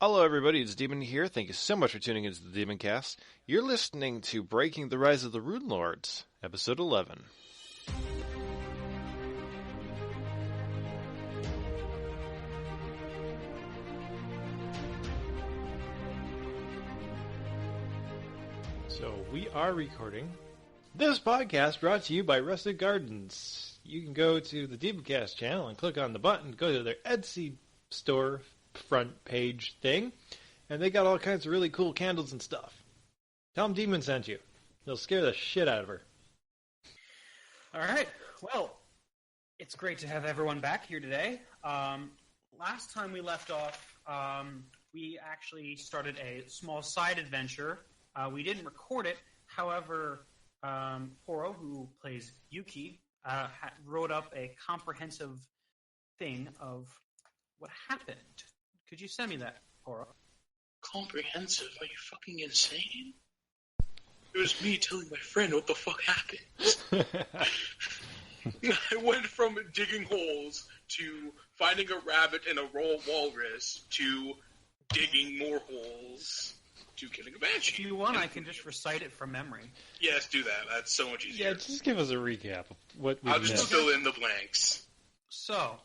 Hello everybody, it's Demon here. Thank you so much for tuning into the Demon Cast. You're listening to Breaking the Rise of the Rune Lords, Episode 11. So, we are recording this podcast brought to you by Rusted Gardens. You can go to the Demon Cast channel and click on the button, go to their Etsy store front page thing, and they got all kinds of really cool candles and stuff. Tell them Demon sent you. They'll scare the shit out of her. Alright, well, it's great to have everyone back here today. Last time we left off, we actually started a small side adventure. We didn't record it, however, Poro, who plays Yuki, wrote up a comprehensive thing of what happened. Could you send me that, Poro? Comprehensive? Are you fucking insane? It was me telling my friend what the fuck happened. I went from digging holes to finding a rabbit and a walrus to digging more holes to killing a banshee. If you want, I can just recite it from memory. Yes, do that. That's so much easier. Yeah, just give us a recap of what we I'll just fill in the blanks. So,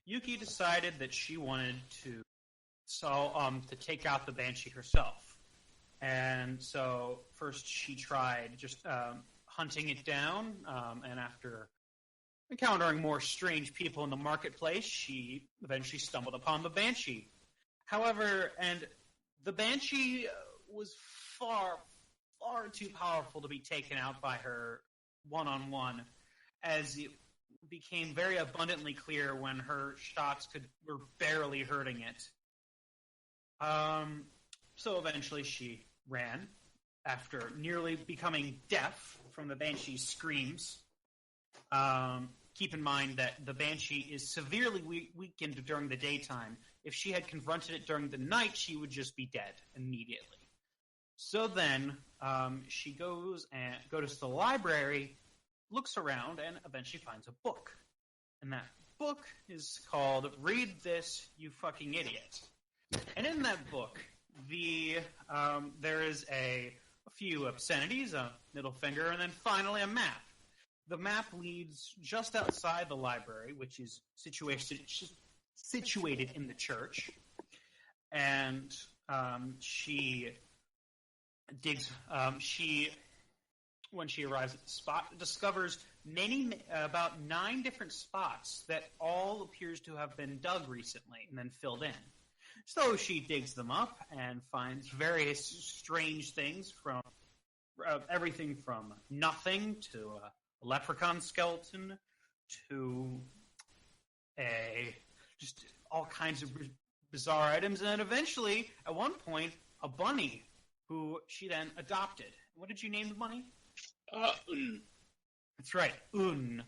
Yuki decided that she wanted to take out the banshee herself. And so first she tried just hunting it down, and after encountering more strange people in the marketplace, she eventually stumbled upon the banshee. However, and the banshee was far, far too powerful to be taken out by her one-on-one, as it became very abundantly clear when her shots were barely hurting it. So eventually she ran, after nearly becoming deaf from the banshee's screams. Keep in mind that the banshee is severely weakened during the daytime. If she had confronted it during the night, she would just be dead immediately. So then she goes to the library, looks around, and eventually finds a book. And that book is called Read This, You Fucking Idiot. And in that book, there is a few obscenities, a middle finger, and then finally a map. The map leads just outside the library, which is situated in the church. And she digs. When she arrives at the spot, discovers about 9 different spots that all appears to have been dug recently and then filled in. So she digs them up and finds various strange things, from everything from nothing to a leprechaun skeleton to just all kinds of bizarre items, and then eventually, at one point, a bunny who she then adopted. What did you name the bunny? Un. That's right, Un.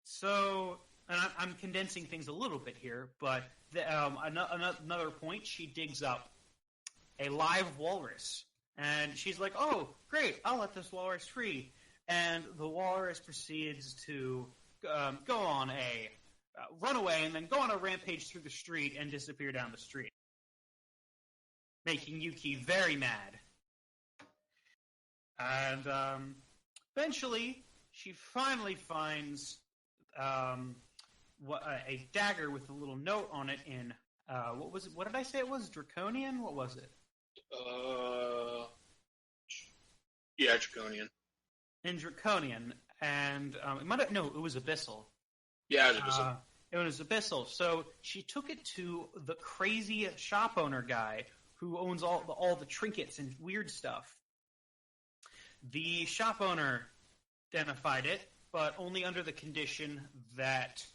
So, and I'm condensing things a little bit here, but another point, she digs up a live walrus, and she's like, "Oh, great! I'll let this walrus free." And the walrus proceeds to go on a runaway, and then go on a rampage through the street and disappear down the street, making Yuki very mad. And eventually, she finally finds a dagger with a little note on it in what was it? What did I say it was? Draconian? What was it? Yeah, Draconian. In Draconian, and it was Abyssal. Yeah, it was Abyssal. It was Abyssal. So she took it to the crazy shop owner guy who owns all the trinkets and weird stuff. The shop owner identified it, but only under the condition that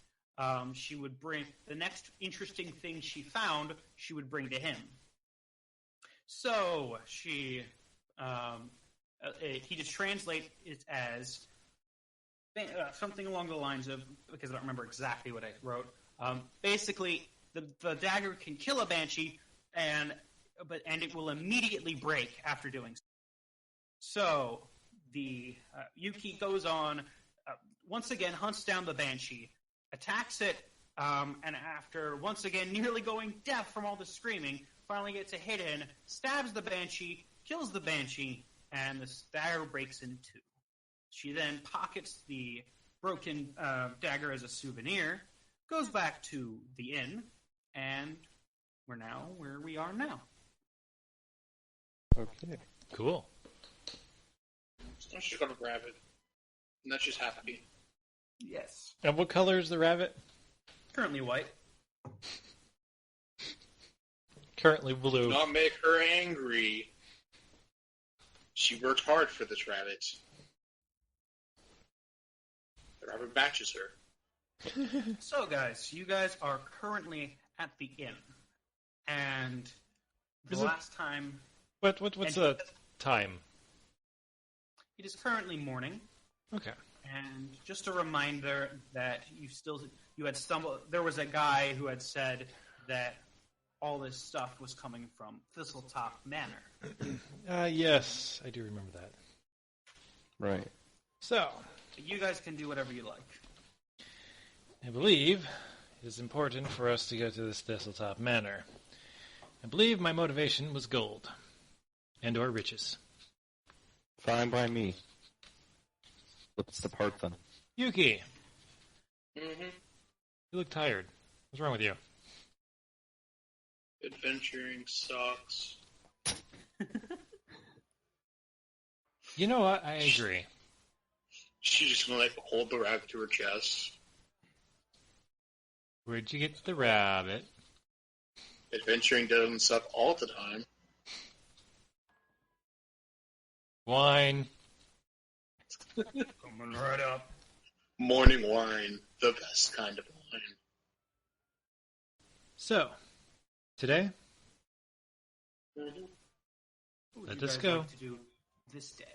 she would bring the next interesting thing she found, she would bring to him. So he just translates it as something along the lines of, because I don't remember exactly what I wrote. Basically, the dagger can kill a banshee, and it will immediately break after doing so. So the Yuki goes on, once again hunts down the banshee, attacks it And after once again nearly going deaf from all the screaming, finally gets a hit in, stabs the Banshee, kills the Banshee, and the dagger breaks in two. She then pockets the broken dagger as a souvenir, goes back to the inn, and we're now where we are now. Okay. Cool. So she's gonna grab it. And that's just happy. Yes. And what color is the rabbit? Currently white. Currently Do blue. not make her angry. She worked hard for this rabbit. The rabbit matches her. So, guys, you guys are currently at the inn. And the Is it- last time... What's the time? It is currently morning. Okay. And just a reminder that you had stumbled. There was a guy who had said that all this stuff was coming from Thistletop Manor. Yes, I do remember that. Right. So, You guys can do whatever you like. I believe it is important for us to go to this Thistletop Manor. I believe my motivation was gold. And or riches. Fine by me. Let's depart then. Yuki, Mm-hmm. you look tired. What's wrong with you? Adventuring sucks. You know what? I agree. She's just gonna hold the rabbit to her chest. Where'd you get the rabbit? Adventuring doesn't suck all the time. Wine. Coming right up. Morning wine, the best kind of wine. So, today, Mm-hmm. What would Let you us guys go. like to do this day?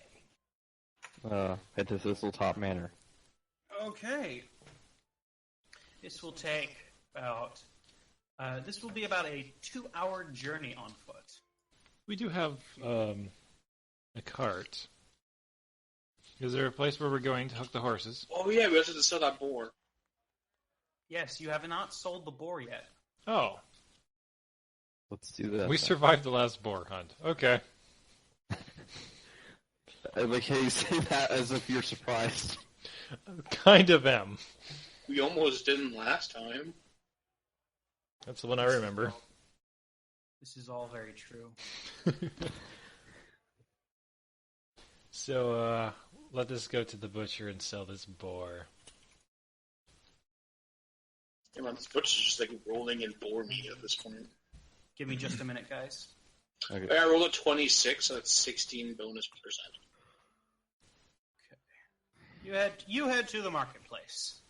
Head to Thistletop Manor. Okay. This will take about... this will be about a 2-hour journey on foot. we do have a cart. Is there a place where we're going to hook the horses? Oh yeah, we have to sell that boar. Yes, you have not sold the boar yet. Oh, Let's do that. we survived the last boar hunt. Okay. I like how you say that as if you're surprised. Kind of am. We almost didn't last time. That's the one I remember. This is all very true. So, let us go to the butcher and sell this boar. Come on, this butcher's just like rolling in boar meat at this point. Give me just a minute, guys. Okay. I rolled a 26, so that's 16 bonus percent. You head to the marketplace.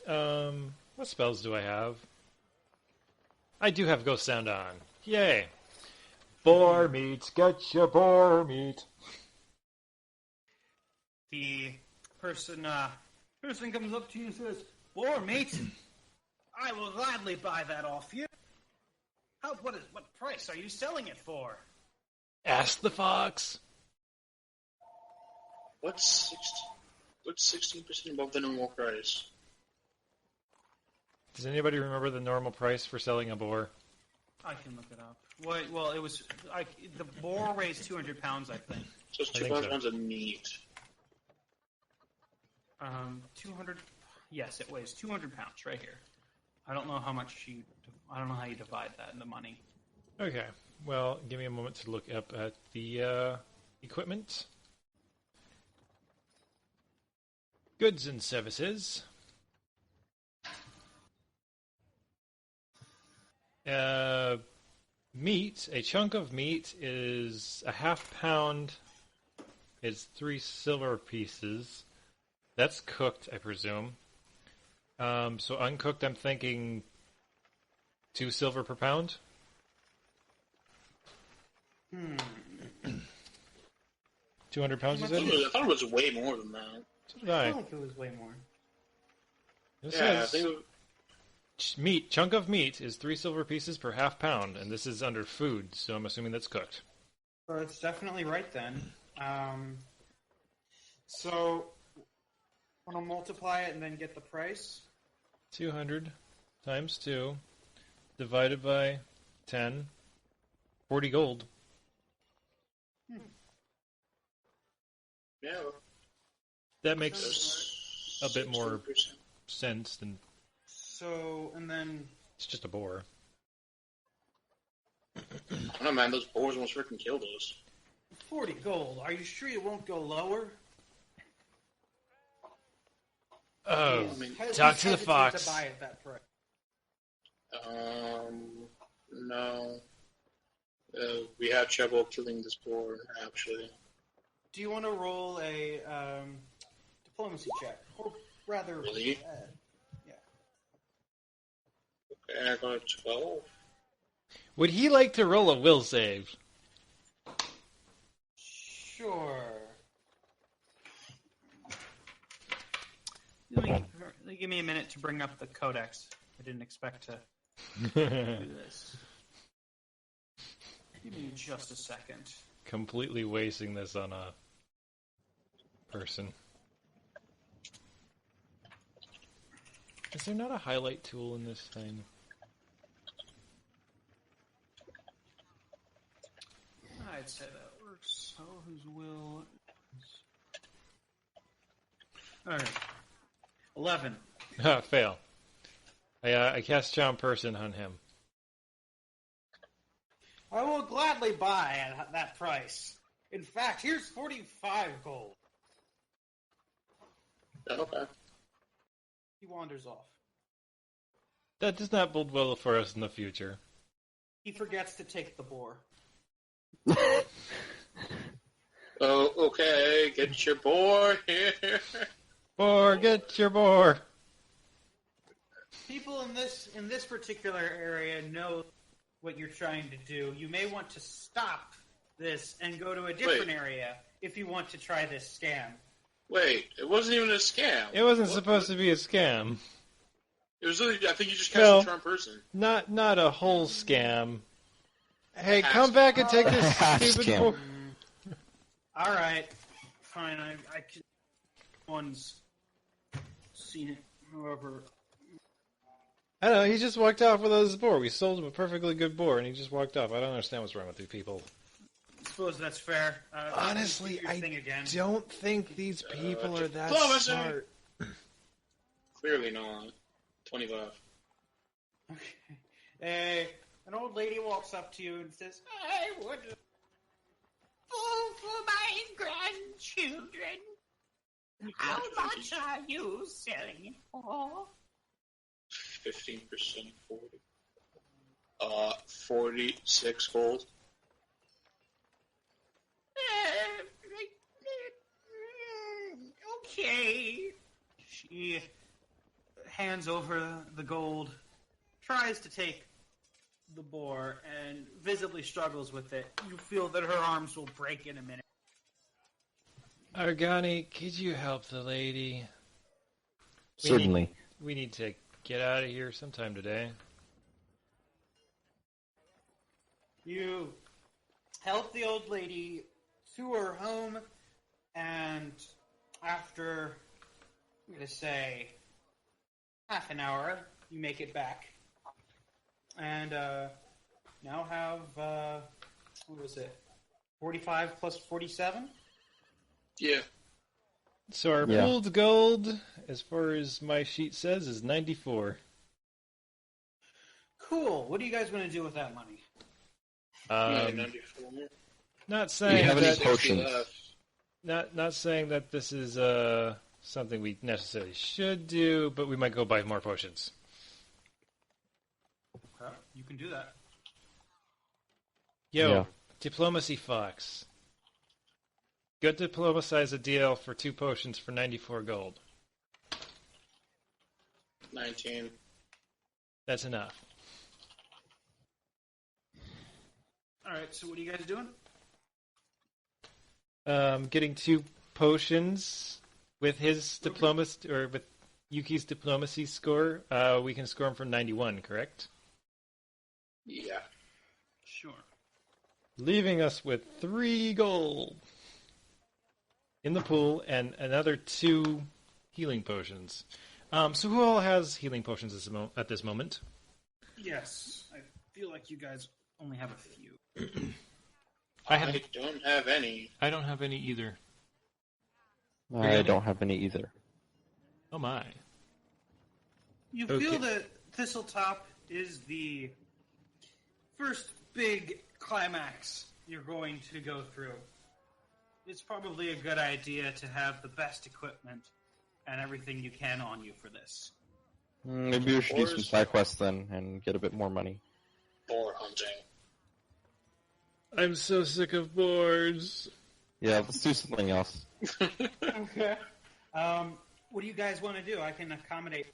What spells do I have? I do have Ghost Sound on. Yay! Boar meat, get your boar meat. The person comes up to you and says, "Boar meat? I will gladly buy that off you. What price are you selling it for?" Ask the fox. What's 16% above the normal price? Does anybody remember the normal price for selling a boar? I can look it up. Well, it was the boar weighs 200 pounds, I think. So it's I 2 think so. pounds of meat. 200. Yes, it weighs 200 pounds right here. I don't know how you divide that into money. Okay. Well, give me a moment to look up at the equipment. Goods and services. Meat. A chunk of meat is a half pound. Is 3 silver pieces. That's cooked, I presume. So uncooked, I'm thinking 2 silver per pound. 200 pounds, you said? I thought it was way more than that. So did I. feel like it was way more. This Yeah, I says think chunk of meat is 3 silver pieces per half pound, and this is under food, so I'm assuming that's cooked. So it's definitely right then. So Want to multiply it and then get the price? 200 times 2 divided by 10. 40 gold. Yeah. That makes a bit more 20%. sense than... So, and then... It's just a boar. I don't know, man. Those boars almost freaking killed us. 40 gold. Are you sure you won't go lower? Oh, He's talk to the hesitant fox. to buy at that price. No. We have trouble killing this boar, actually. Do you want to roll a diplomacy check? Or rather... Really? Yeah. Okay, I got a 12. Would he like to roll a will save? Sure. Give me a minute to bring up the codex. I didn't expect to do this. Give me just a second. Completely wasting this on a person. Is there not a highlight tool in this thing? I'd say that works. So whose will is... Alright. 11. Fail. I cast Charm Person on him. I will gladly buy at that price. In fact, here's 45 gold. Okay. He wanders off. That does not bode well for us in the future. He forgets to take the boar. Oh, okay. Get your boar here. Boar, get your boar! People in this particular area know what you're trying to do. You may want to stop this and go to a different area if you want to try this scam. Wait, it wasn't even a scam. It wasn't supposed to be a scam. It was literally, I think you just Phil. cast a charm person. Not a whole scam. Hey, Half come back and take this Half stupid scam. boar. All right, fine. I can. One's seen it. However, I don't know, he just walked off with his boar. We sold him a perfectly good boar, and he just walked off. I don't understand what's wrong with you people. I suppose that's fair. Honestly, do your I thing again. don't think these people are that diplomacy. smart. Clearly not. 25. Okay. An old lady walks up to you and says, "I would for my grandchildren. How much are you selling it for?" 15%, 40. 46 gold. Okay. She hands over the gold, tries to take the boar, and visibly struggles with it. You feel that her arms will break in a minute. Argani, could you help the lady? Certainly. We need to get out of here sometime today. You help the old lady to her home, and after, I'm going to say, half an hour, you make it back. And now have, what was it, 45 plus 47? Yeah. So our pooled gold, as far as my sheet says, is 94. Cool. What are you guys going to do with that money? 94. Not Do saying you have any that potions? not saying that this is something we necessarily should do, but we might go buy more potions. Okay, you can do that. Yo, Yeah. Diplomacy Fox. Go diplomatize a deal for 2 potions for 94 gold. 19. That's enough. All right, so what are you guys doing? Getting 2 potions with his diplomacy, or with Yuki's diplomacy score. We can score him from 91, correct? Yeah. Sure. Leaving us with 3 gold in the pool and another 2 healing potions. So who all has healing potions at this moment? Yes, I feel like you guys only have a few. I don't have any. I don't have any either. I don't have any either. Oh my. You feel that Thistletop is the first big climax you're going to go through. It's probably a good idea to have the best equipment and everything you can on you for this. Maybe we should do some side quests then and get a bit more money. Boar hunting. I'm so sick of boards. Yeah, let's do something else. Okay. What do you guys want to do? I can accommodate.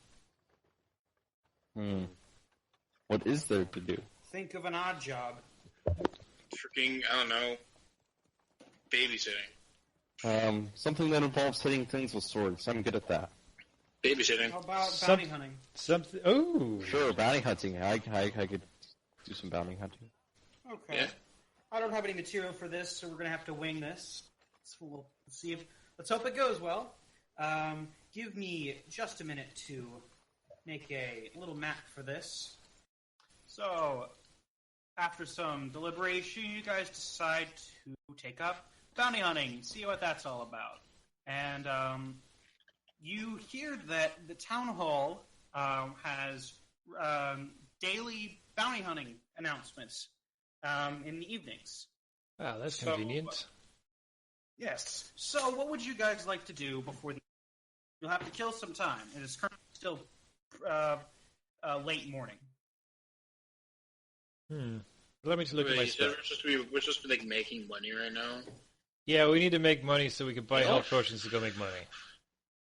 What is there to do? Think of an odd job. Freaking, I don't know, babysitting. Something that involves hitting things with swords. I'm good at that. Babysitting. How about bounty hunting? Something. Oh, Sure, bounty hunting. I could do some bounty hunting. Okay. Yeah. I don't have any material for this, so we're going to have to wing this. So let's hope it goes well. Give me just a minute to make a little map for this. So, after some deliberation, you guys decide to take up bounty hunting, see what that's all about. And you hear that the town hall has daily bounty hunting announcements in the evenings. wow, that's convenient. Yes. So, what would you guys like to do before the... You'll have to kill some time. It is currently still late morning. Let me just look at my Wait, stuff. we're supposed to be like making money right now. Yeah, we need to make money so we can buy health potions to go make money.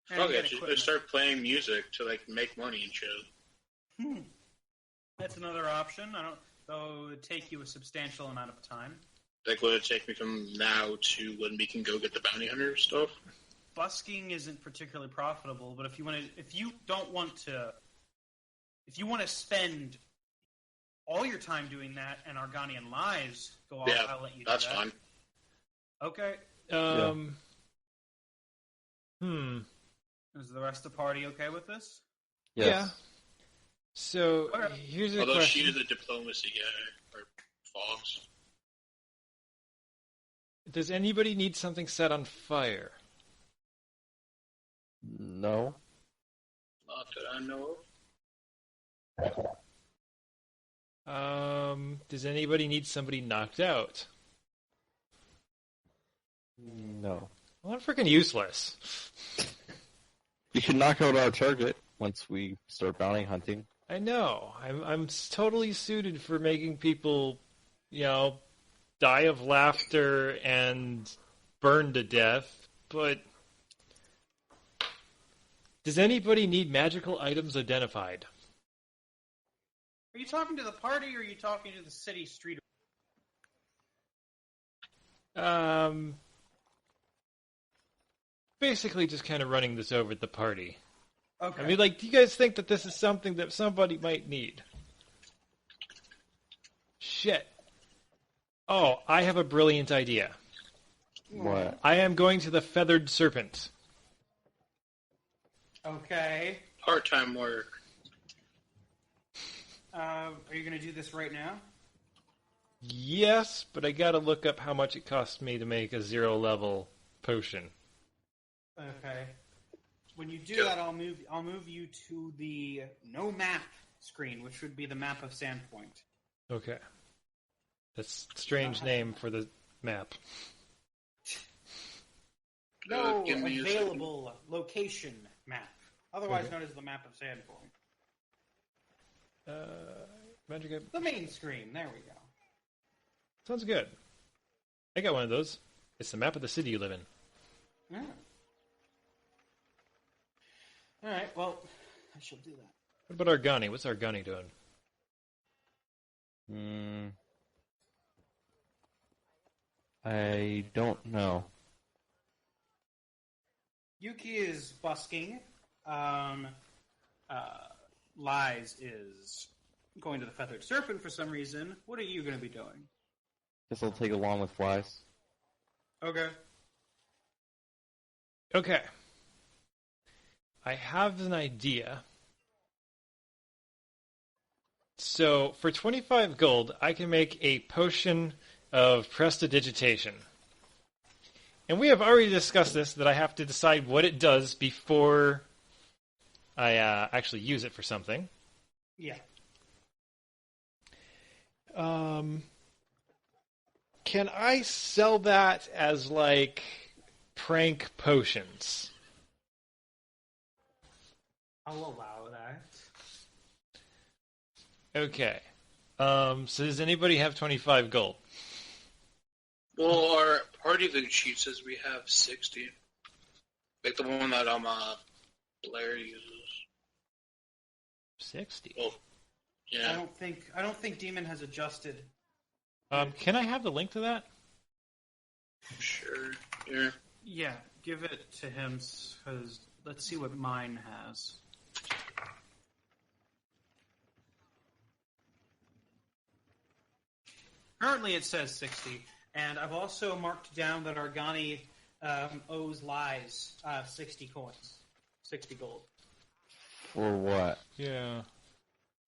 And Okay, get just equipment. start playing music to like make money and shit. That's another option. Though it would take you a substantial amount of time. Like, would it take me from now to when we can go get the bounty hunter stuff? Busking isn't particularly profitable, but if you want to spend all your time doing that and Arganian lives go off, Yeah, I'll let you do that's that. fine. Okay. Is the rest of the party okay with this? Yes. Yeah. So Okay. here's a Although question. she's the diplomacy guy, or Fox. Does anybody need something set on fire? No. Not that I know of. Does anybody need somebody knocked out? No. Well, I'm freaking useless. You can knock out our target once we start bounty hunting. I know. I'm totally suited for making people, die of laughter and burn to death, but does anybody need magical items identified? Are you talking to the party or are you talking to the city street? Basically just kind of running this over at the party. Okay. I mean, do you guys think that this is something that somebody might need? Shit. Oh, I have a brilliant idea. What? I am going to the Feathered Serpent. Okay. Part-time work. Are you going to do this right now? Yes, but I gotta look up how much it costs me to make a 0-level potion. Okay. When you do that, I'll move you to the no map screen, which would be the map of Sandpoint. Okay. That's a strange name for the map. No give me a available location map, otherwise known as the map of Sandpoint. Magic. The main screen. There we go. Sounds good. I got one of those. It's the map of the city you live in. Yeah. All right. Well, I shall do that. What about Argani? What's Argani doing? I don't know. Yuki is busking. Lies is going to the Feathered Serpent for some reason. What are you going to be doing? Guess I'll take along with flies. Okay. Okay. I have an idea. So, for 25 gold, I can make a potion of prestidigitation. And we have already discussed this, that I have to decide what it does before I actually use it for something. Yeah. Can I sell that as, like, prank potions? I'll allow that. Okay. So does anybody have 25 gold? Well, our party loot sheet says we have 60. Like the one that Blair uses. 60? Well, yeah. I don't think Demon has adjusted. Can I have the link to that? Sure. Yeah. Yeah, give it to him, because let's see what mine has. Currently it says 60, and I've also marked down that Argani owes Lies 60 coins. 60 gold. For what? Yeah.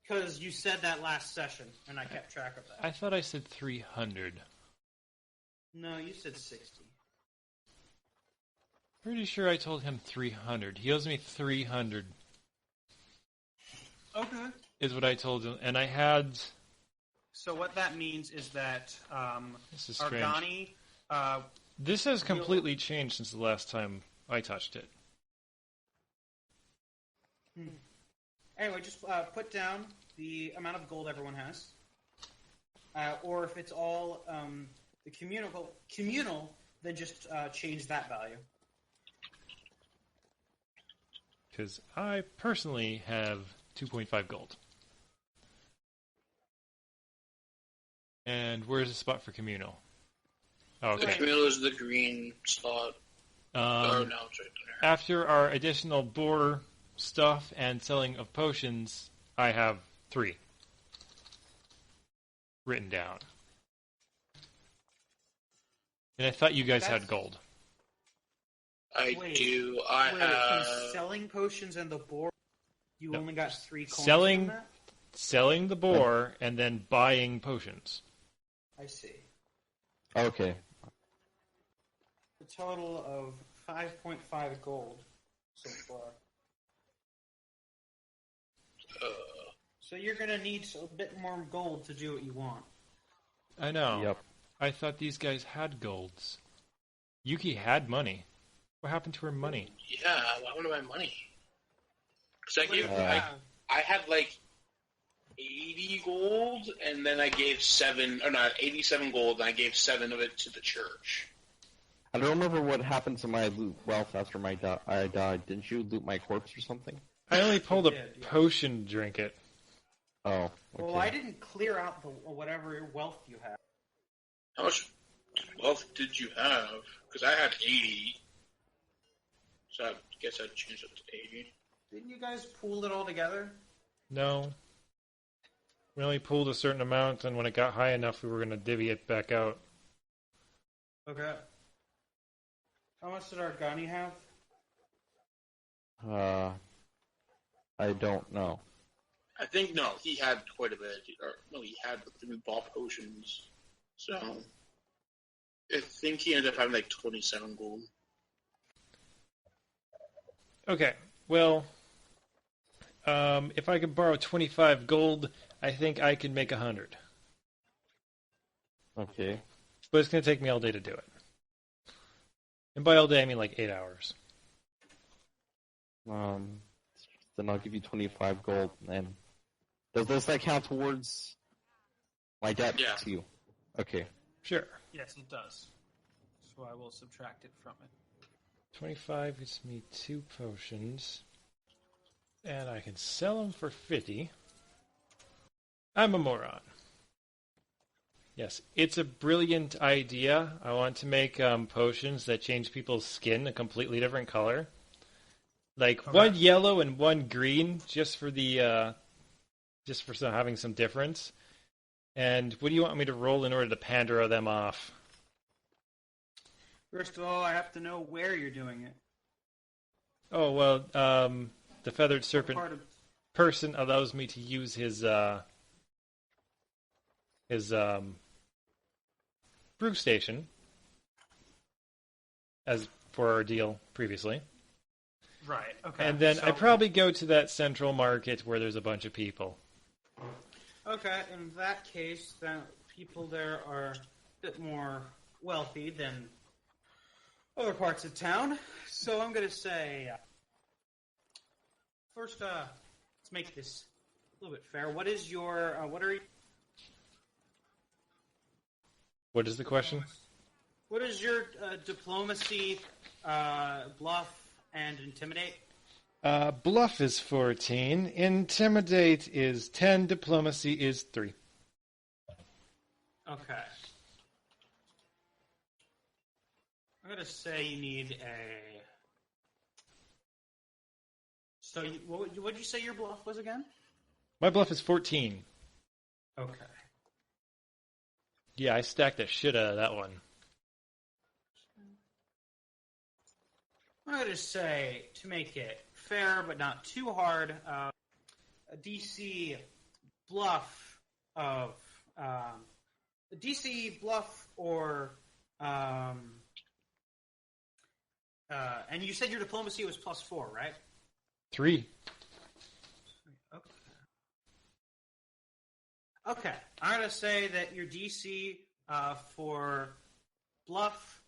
Because you said that last session, and I kept track of that. I thought I said 300. No, you said 60. Pretty sure I told him 300. He owes me 300. Okay. Is what I told him. And I had... So what that means is that This is strange. Argani... This has completely changed since the last time I touched it. Anyway, just put down the amount of gold everyone has. Or if it's all the communal, then just change that value. Because I personally have 2.5 gold. And where's the spot for communal? Oh, The okay. communal is the green slot. Oh, no, it's right there. After our additional boar stuff and selling of potions, I have 3 written down. And I thought you guys had gold. I Wait, do. From selling potions and the boar, you only got 3 coins Selling- from that? Selling the boar and then buying potions. I see. Okay. A total of 5.5 gold so far. So you're going to need a bit more gold to do what you want. I know. Yep. I thought these guys had golds. Yuki had money. What happened to her money? Yeah, why would I my money? Because I gave, Uh, I had like 80 gold, and then I gave 87 gold, and I gave 7 of it to the church. I don't remember what happened to my loot wealth after I died. Didn't you loot my corpse or something? I only pulled a did, yeah. potion to drink it. Oh, okay. Well, I didn't clear out whatever wealth you have. How much wealth did you have? Because I had 80. So I guess I'd change it to 80. Didn't you guys pool it all together? No. We only pulled a certain amount, and when it got high enough, we were going to divvy it back out. Okay. How much did Argani have? I don't know. I think, no, he had quite a bit. Or, no, he had the 3 bought potions. So, I think he ended up having like 27 gold. Okay, well, if I could borrow 25 gold, I think I can make 100. Okay. But it's going to take me all day to do it. And by all day, I mean like 8 hours. Then I'll give you 25 gold. And does that count towards my debt Yeah. to you? Okay. Sure. Yes, it does. So I will subtract it from it. 25 gets me 2 potions. And I can sell them for 50. I'm a moron. Yes, it's a brilliant idea. I want to make potions that change people's skin a completely different color. Like one yellow and one green, just for having some difference. And what do you want me to roll in order to pander them off? First of all, I have to know where you're doing it. Oh, well, the feathered serpent Part of person allows me to use his brew station as for our deal previously. right. Okay. And then I so- probably go to that central market where there's a bunch of people. Okay, in that case, then people there are a bit more wealthy than other parts of town. So I'm going to say, first, let's make this a little bit fair. What is your, what What is the question? What is your diplomacy, bluff, and intimidate? Bluff is 14. Intimidate is 10. Diplomacy is 3. Okay. I'm going to say you need a... So what did you say your bluff was again? My bluff is 14. Okay. Yeah, I stacked the shit out of that one. I'm going to say, to make it fair but not too hard, a DC bluff of... a DC bluff or... and you said your diplomacy was +4, right? 3. Okay. I'm going to say that your DC for bluff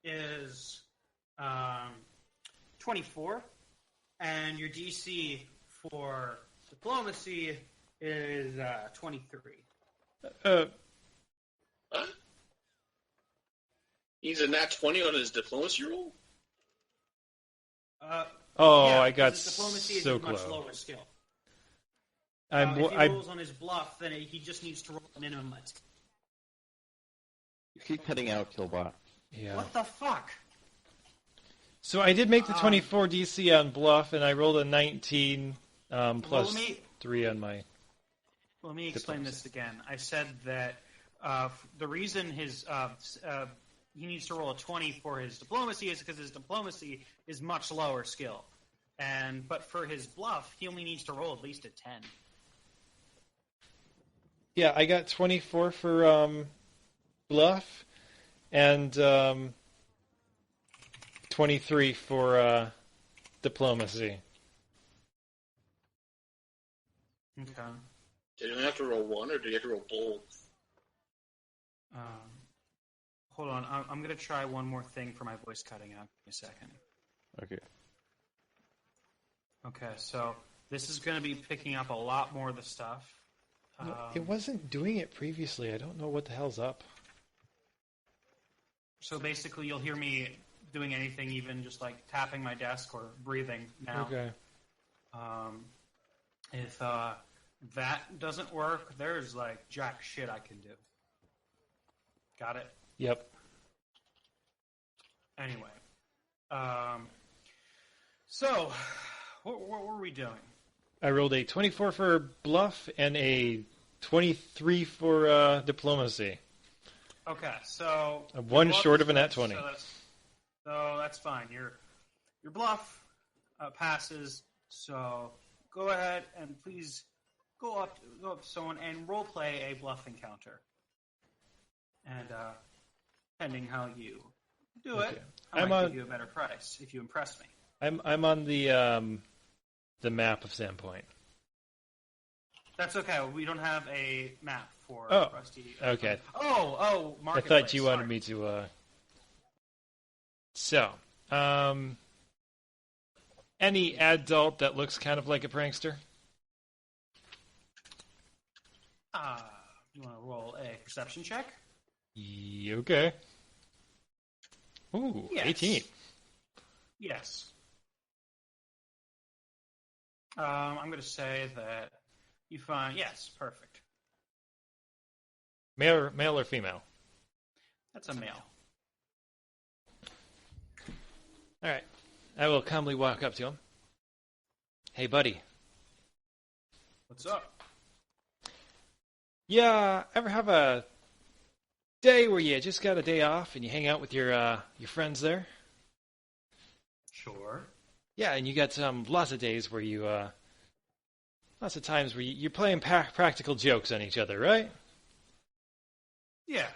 is 24, and your DC for diplomacy is 23. What? He's a nat 20 on his diplomacy roll? Oh, yeah, I got because his diplomacy so is a much close. lower skill. I'm, If he I, rolls on his bluff, then he just needs to roll a minimum. You keep cutting out, Killbot. yeah. What the fuck? So I did make the 24 DC on bluff, and I rolled a 19 plus let me- 3 on my... Let me explain this again. I said that the reason his he needs to roll a 20 for his diplomacy is because his diplomacy is much lower skill, but for his bluff, he only needs to roll at least a 10. Yeah, I got 24 for bluff, and 23 for diplomacy. Okay. Did he only have to roll 1, or did he have to roll both? Hold on. I'm going to try one more thing for my voice cutting out. Give me a second. Okay. Okay, so this is going to be picking up a lot more of the stuff. It wasn't doing it previously. I don't know what the hell's up. So basically, you'll hear me doing anything, even just like tapping my desk or breathing now. Okay. If that doesn't work, there's like jack shit I can do. Got it? Yep. Anyway. So, what were we doing? I rolled a 24 for bluff and a 23 for diplomacy. Okay, so... One your bluff short is of a nat good, 20. So that's fine. Your bluff passes, so go ahead and please go up to someone and roleplay a bluff encounter. And depending how you do it, Okay. I might give you a better price if you impress me. I'm on the map of Sandpoint. That's okay. We don't have a map for Oh, Rusty. okay. Oh, I Marketplace. thought you wanted me to. So, any adult that looks kind of like a prankster? You want to roll a perception check? Okay. Ooh, Yes. 18. Yes. I'm going to say that you find... Yes, perfect. Male or female? That's a male. All right. I will calmly walk up to him. Hey, buddy. What's up? Yeah, ever have a day where you just got a day off and you hang out with your friends there? Sure. Yeah, and you got lots of days where you, lots of times where you're playing practical jokes on each other, right? Yeah.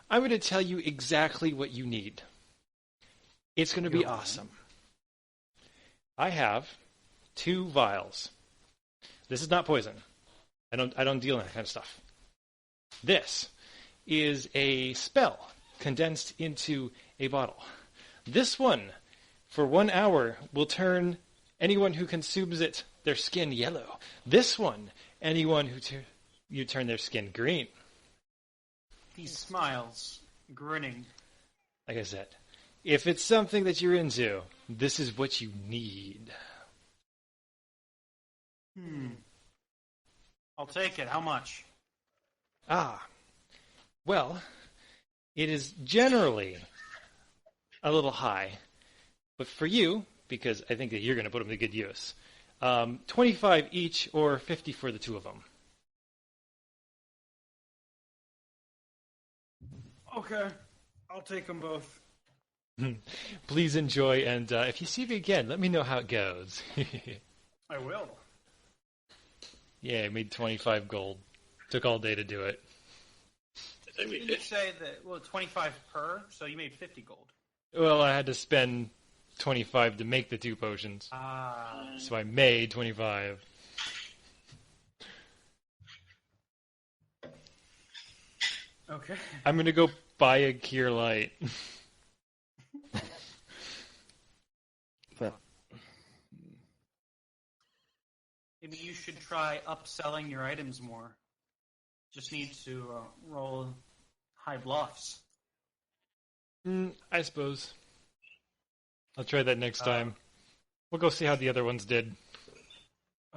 I'm going to tell you exactly what you need. It's going to be Go on. awesome. I have 2 vials. This is not poison. I don't deal in that kind of stuff. This is a spell condensed into a bottle. This one, for 1 hour, will turn anyone who consumes it, their skin yellow. This one, anyone who you turn their skin green. He smiles, grinning. Like I said, if it's something that you're into, this is what you need. I'll take it. How much? Well, it is generally a little high, but for you, because I think that you're going to put them to good use, 25 each or 50 for the 2 of them. Okay. I'll take them both. Please enjoy, and if you see me again, let me know how it goes. I will. Yeah, I made 25 gold. Took all day to do it. Didn't you say that, 25 per, so you made 50 gold. Well, I had to spend 25 to make the 2 potions. So I made 25. Okay. I'm going to go buy a Cure Light. Maybe you should try upselling your items more. Just need to roll high bluffs. I suppose. I'll try that next time. We'll go see how the other ones did.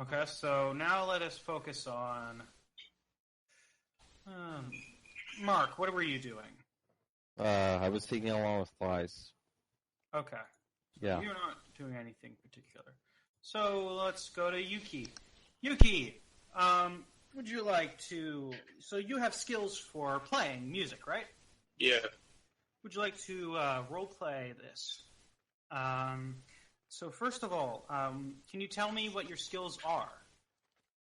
Okay, so now let us focus on... Mark, what were you doing? I was taking along with flies. Okay. Yeah. You're not doing anything particular. So let's go to Yuki. Yuki, would you like to... So you have skills for playing music, right? Yeah. Would you like to roleplay this? So first of all, can you tell me what your skills are?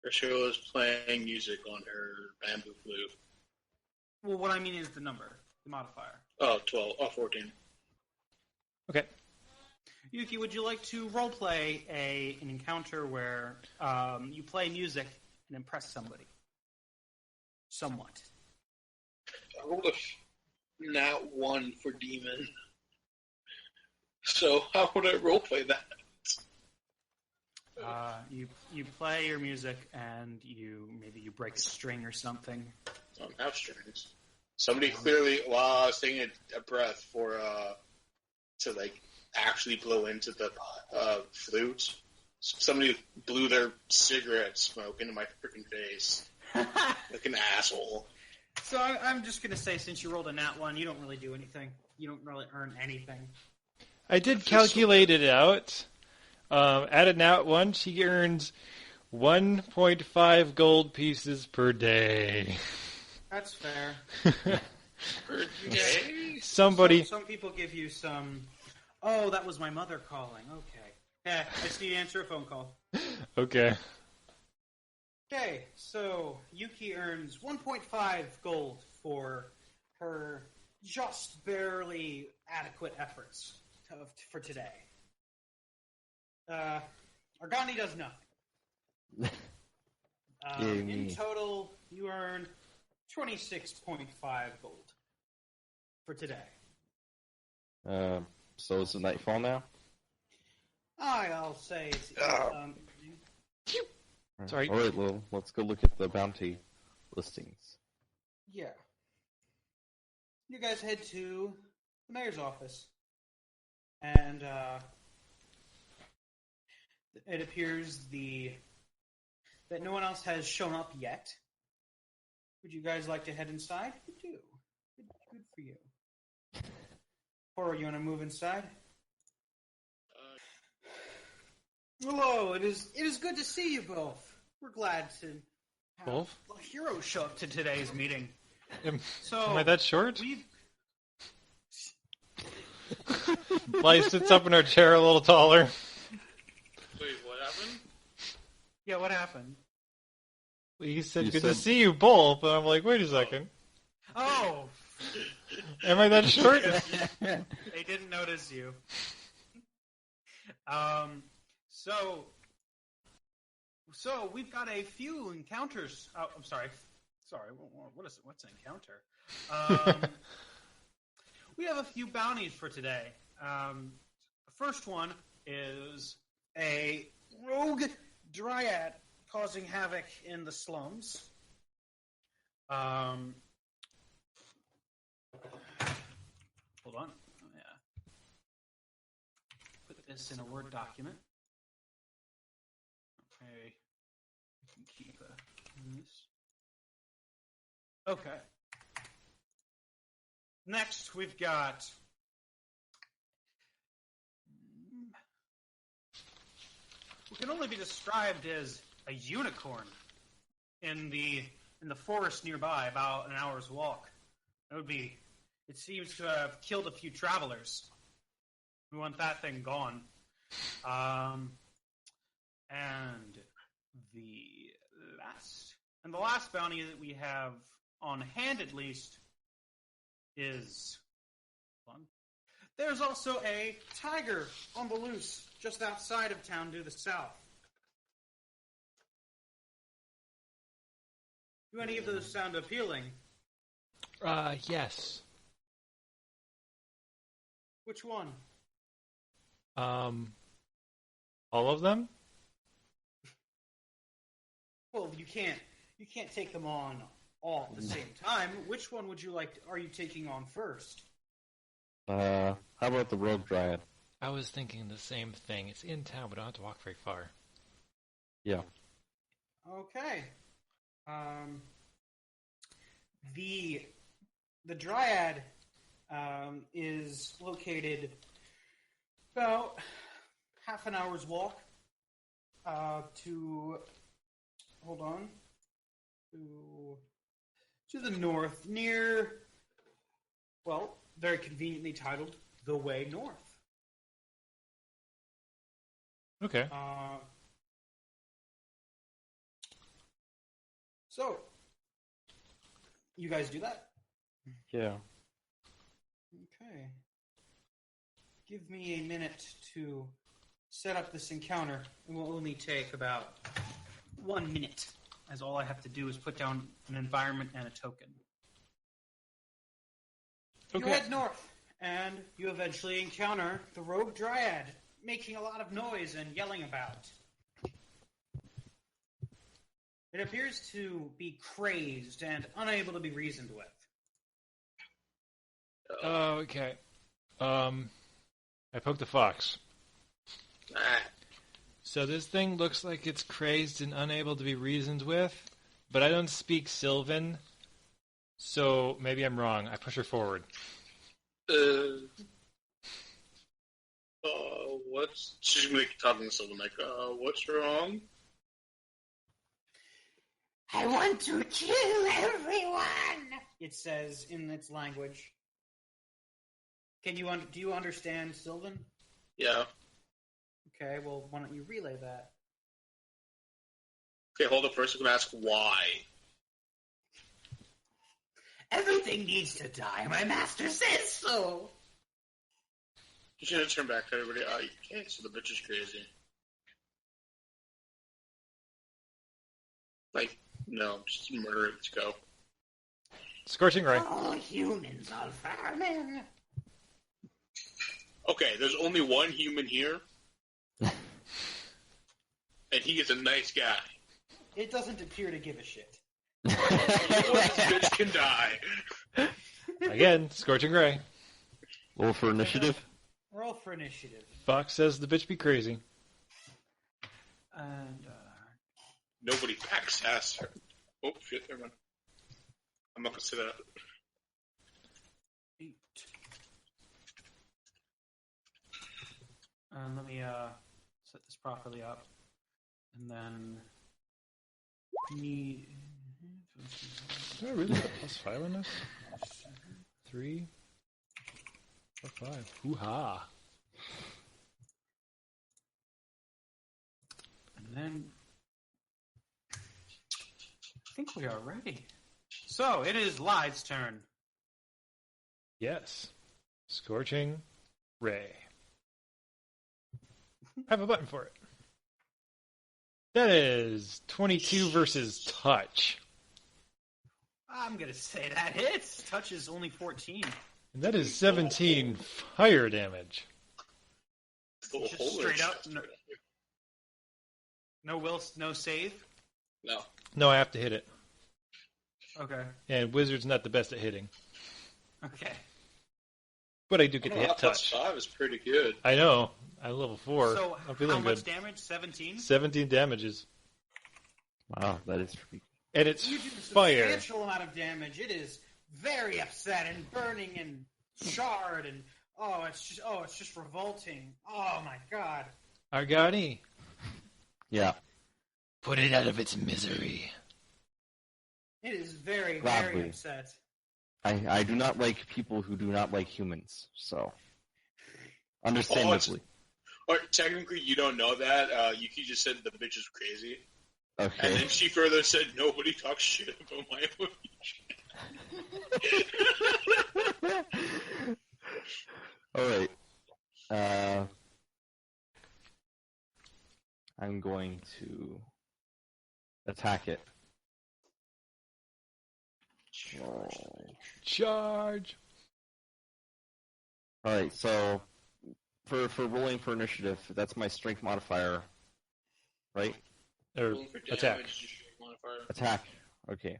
Her show is playing music on her bamboo flute. Well, what I mean is the number, the modifier. Oh, 12. Oh, 14. Okay. Yuki, would you like to roleplay an encounter where you play music and impress somebody? Somewhat. I rolled a nat 1 for demon. So how would I roleplay that? You play your music and maybe you break a string or something. I don't have strings. Somebody clearly, while I was taking a breath to like actually blow into the flute, somebody blew their cigarette smoke into my freaking face like an asshole. So I'm just gonna say, since you rolled a nat 1, you don't really do anything. You don't really earn anything. I did calculate it out. At a nat 1, she earns 1.5 gold pieces per day. That's fair. Per day? Somebody... Some people give you some... Oh, that was my mother calling. Okay. Yeah, I just need to answer a phone call. Okay. Okay, so Yuki earns 1.5 gold for her just barely adequate efforts for today. Argani does nothing. In total, you earned 26.5 gold for today. So it's nightfall now? I'll say it's... Sorry. All right, well, let's go look at the bounty listings. Yeah. You guys head to the mayor's office. And it appears that no one else has shown up yet. Would you guys like to head inside? You do. Good for you. Or you want to move inside? Hello, it is good to see you both. We're glad to have Both? a hero show up to today's meeting. Am So I that short? we've Blythe sits up in her chair a little taller. Yeah, what happened? He said, You good to said- see you both. And I'm like, wait a second. Oh, Am I that short? they didn't notice you. So we've got a few encounters. Oh, I'm sorry. What's an encounter? We have a few bounties for today. The first one is a rogue dryad causing havoc in the slums. Hold on. Yeah. Put this in a Word document. Okay. I can keep this. Okay. Next, we've got what can only be described as a unicorn in the forest nearby, about an hour's walk. It seems to have killed a few travelers. We want that thing gone. And the last bounty that we have on hand, at least, is fun. There's also a tiger on the loose just outside of town to the south. Do any of those sound appealing? Yes. Which one? All of them? Well, you can't take them on all at the same time. Which one are you taking on first? How about the Rogue Dryad? I was thinking the same thing. It's in town, but I don't have to walk very far. Yeah. Okay. The Dryad is located about half an hour's walk to the north, near, well, very conveniently titled The Way North. Okay. So, you guys do that? Yeah. Okay. Give me a minute to set up this encounter. It will only take about 1 minute, as all I have to do is put down an environment and a token. Okay. You head north, and you eventually encounter the Rogue Dryad, making a lot of noise and yelling about. It appears to be crazed and unable to be reasoned with. Okay. I poked the fox. So this thing looks like it's crazed and unable to be reasoned with, but I don't speak Sylvan, so maybe I'm wrong. I push her forward. She's gonna be talking to someone like, what's wrong? I want to kill everyone, it says in its language. Do you understand Sylvan? Yeah. Okay, well, why don't you relay that? Okay, hold up first. I'm gonna ask why. Everything needs to die. My master says so. She's gonna turn back to everybody. Oh, you can't. So the bitch is crazy. Like, no, just murder it. Let's go. Scorching ray. All humans are vermin. Okay, there's only one human here, and he is a nice guy. It doesn't appear to give a shit. This bitch can die. Again, scorching ray. Roll for initiative. Roll for initiative. Fox says the bitch be crazy. And, Nobody backs ass her. Oh, shit, never mind. I'm not gonna say that. 8. Let me set this properly up, and then need. Do I really have +5 on this? 3, 4, 5. Hoo-ha. And then think we are ready. So, it is Lyde's turn. Yes. Scorching Ray. I have a button for it. That is 22 versus touch. I'm going to say that hits. Touch is only 14. And that is 17 fire damage. Just straight up. No save? No. No, I have to hit it. Okay. And Wizard's not the best at hitting. Okay. But I do get to hit plus touch. 5 is pretty good. I know. I'm level 4. So, I'm feeling how much good. damage? 17? 17 damages. Wow, that is pretty. And it's You do a fire. substantial amount of damage. It is very upset and burning and charred and it's just revolting. Oh my god. Argani, Yeah, put it out of its misery. It is very, Gladly. very upset. I do not like people who do not like humans, so understandably. Or technically, you don't know that. Yuki just said the bitch is crazy. And Okay. then she further said, nobody talks shit about my emoji. All right. I'm going to attack it. Charge. All right. So for rolling for initiative, that's my strength modifier, right? Or Rolling for attack. damage, just modifier. Attack. Okay.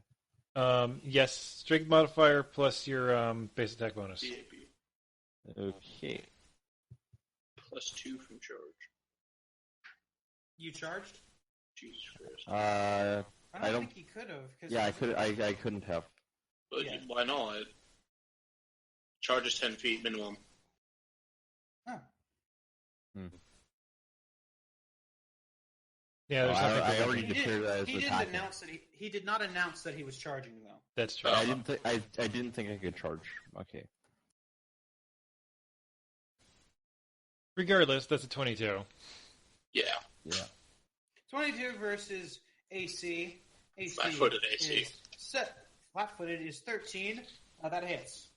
Yes, strength modifier plus your base attack bonus. DAP. Okay. Plus 2 from charge. You charged? Jesus Christ. I I don't don't- think you could have. Yeah, I could. I couldn't have. But Yeah. why not? Charge is 10 feet minimum. Huh. Yeah, there's nothing I already preventing it. declared that as He didn't attacking. announce that he did not announce that he was charging though. That's true. I didn't think. I didn't think I could charge. Okay. Regardless, that's a 22. Yeah. Yeah. 22 versus AC. AC Flat-footed AC. is flat-footed is 13. That hits.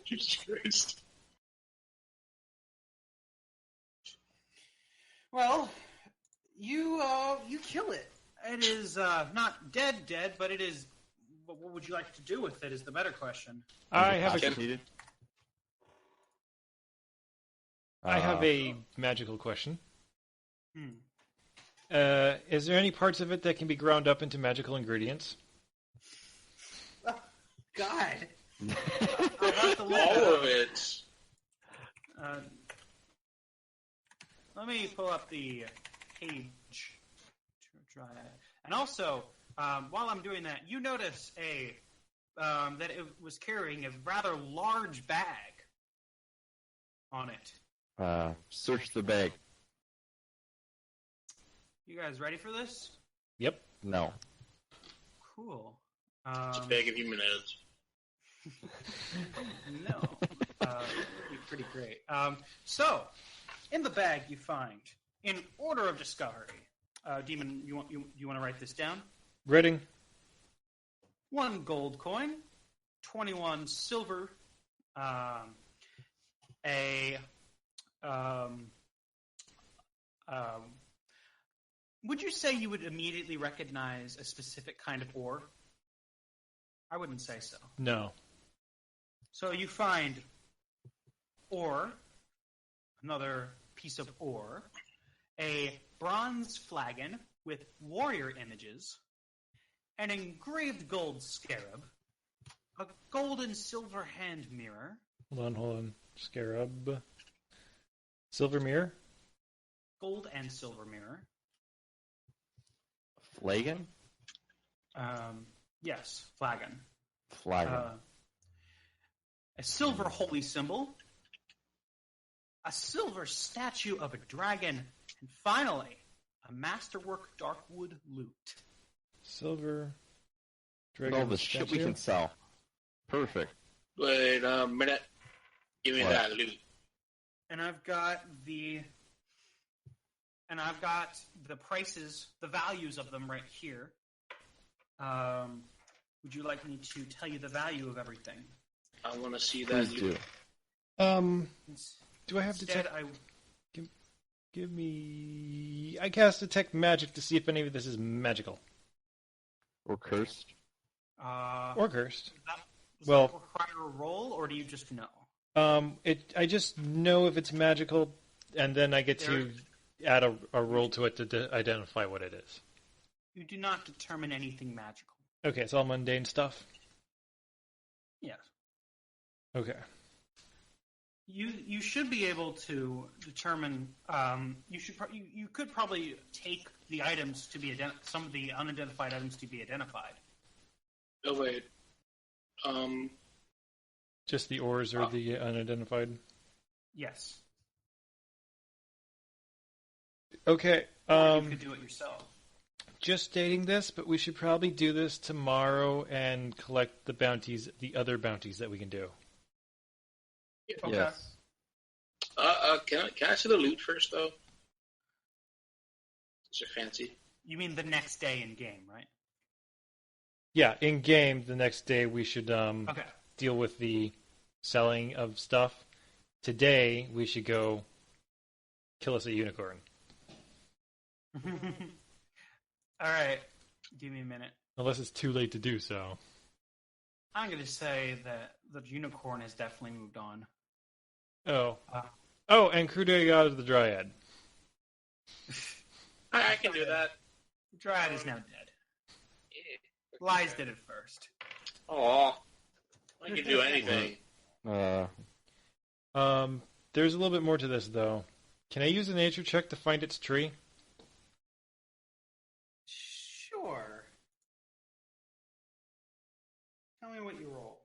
Jesus Christ. Well, you kill it. It is not dead, but it is. What would you like to do with it? Is the better question. I have a Incapacitated? magical question. Hmm. Is there any parts of it that can be ground up into magical ingredients? Oh, God. I'll have to look All that of up. it. Let me pull up the page to try it. And also, while I'm doing that, you notice that it was carrying a rather large bag on it. Search the bag. You guys ready for this? Yep. No. Cool. It's a bag of human heads. No. That would be pretty great. So, in the bag you find, in order of discovery, Demon, you want to write this down? Reading. 1 gold coin, 21 silver, would you say you would immediately recognize a specific kind of ore? I wouldn't say so. No. So you find ore, another piece of ore, a bronze flagon with warrior images, an engraved gold scarab, a gold and silver hand mirror, Hold on. Scarab. Silver mirror? gold and silver mirror. Flagon? Yes, flagon. Flagon. A silver holy symbol, a silver statue of a dragon, and finally, a masterwork darkwood lute. Silver. Look at Dragon all the shit we statue? can sell. Perfect. Wait a minute. Give me What? that loot. And I've got the prices, the values of them right here. Would you like me to tell you the value of everything? I want to see that. Please do. Do I have Instead, detect? Give me. I cast detect magic to see if any of this is magical Or cursed. or cursed. Does Well- that require a roll, or do you just know? I just know if it's magical, and then I get to add a roll to it to identify what it is. You do not determine anything magical. Okay, it's all mundane stuff. Yes. Okay. You should be able to determine. You could probably take the items to be some of the unidentified items to be identified. Oh wait. Just the ores or the unidentified. Yes. Okay. Or you could do it yourself. Just stating this, but we should probably do this tomorrow and collect the bounties, the other bounties that we can do. Okay. Yes. Can I see the loot first though? Is it fancy? You mean the next day in game, right? Yeah, in game, the next day we should Okay. deal with the selling of stuff. Today, we should go kill us a unicorn. All right. Give me a minute. Unless it's too late to do so. I'm going to say that the unicorn has definitely moved on. Oh. And Crude got of the Dryad. I can do that. The Dryad is now dead. Lies did it first. Aw. I can do anything. There's a little bit more to this, though. Can I use a nature check to find its tree? Sure. Tell me what you roll.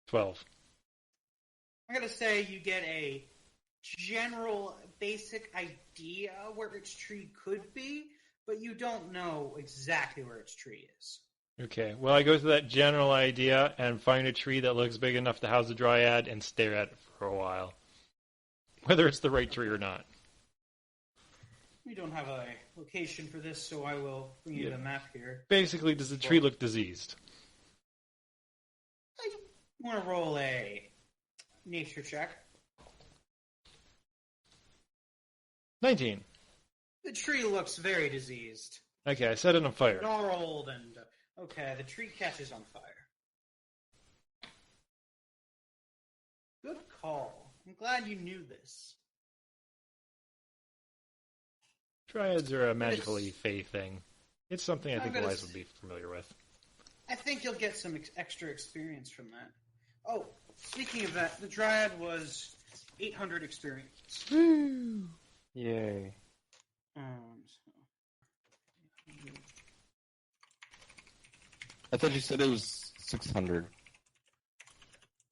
12. I'm going to say you get a general, basic idea where its tree could be, but you don't know exactly where its tree is. Okay, well, I go through that general idea and find a tree that looks big enough to house a Dryad and stare at it for a while. Whether it's the right tree or not. We don't have a location for this, so I will bring you the map here. Basically, does the tree look diseased? I want to roll a nature check. 19. The tree looks very diseased. Okay, I set it on fire. Gnarled and... okay, the tree catches on fire. Good call. I'm glad you knew this. Dryads are a magically fey thing. It's something I think gonna Elias would be familiar with. I think you'll get some extra experience from that. Oh, speaking of that, the Dryad was 800 experience. Woo! Yay. I thought you said it was 600.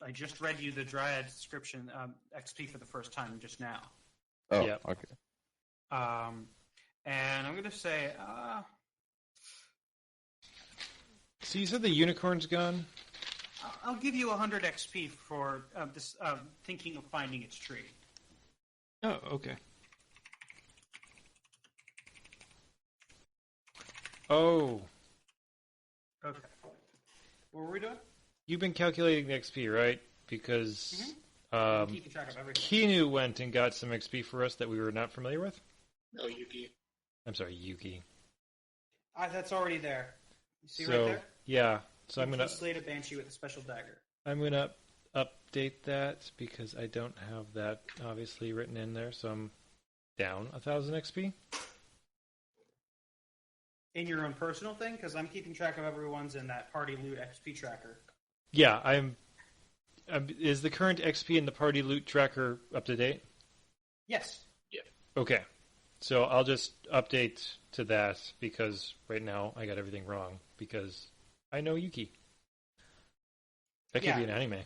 I just read you the Dryad description, XP for the first time just now. Oh, Yep. Okay. And I'm going to say, So you said the unicorn's gone? I'll give you 100 XP for this thinking of finding its tree. Oh, okay. Oh, Okay. What were we doing? you've been calculating the XP, right? Because I'm keeping track of everything. Kinu went and got some XP for us that we were not familiar with. No, Yuki. I'm sorry, Yuki. That's already there. You see So, right there? yeah. So I'm gonna Slate a Banshee with a special dagger. update that because I don't have that obviously written in there. So I'm down 1,000 XP. In your own personal thing? Because I'm keeping track of everyone's in that party loot XP tracker. Yeah, is the current XP in the party loot tracker up to date? Yes. Okay. So I'll just update to that because right now I got everything wrong because I know Yuki. That could be an anime.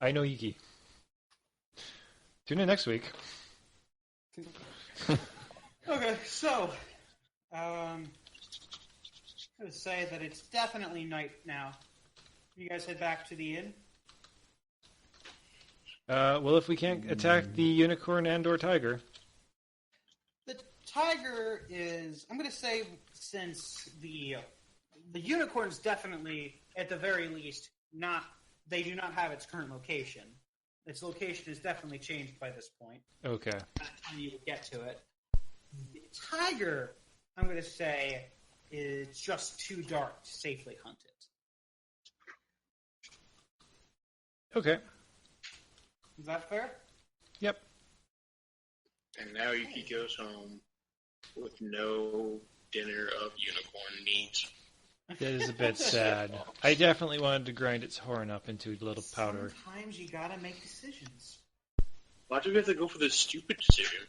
I know Yuki. Tune in next week. Okay, so I'm going to say that it's definitely night now. You guys head back to the inn? Well, if we can't attack the unicorn and/or tiger, The tiger is, I'm going to say, since the unicorn's definitely, at the very least, they do not have its current location. Its location is definitely changed by this point. Okay. By the time you get to it. The tiger, I'm going to say, is just too dark to safely hunt it. Okay. Is that fair? Yep. And now Yuki goes home with no dinner of unicorn meat. That is a bit sad. I definitely wanted to grind its horn up into a little powder. Sometimes you gotta make decisions. Why do we have to go for this stupid decision?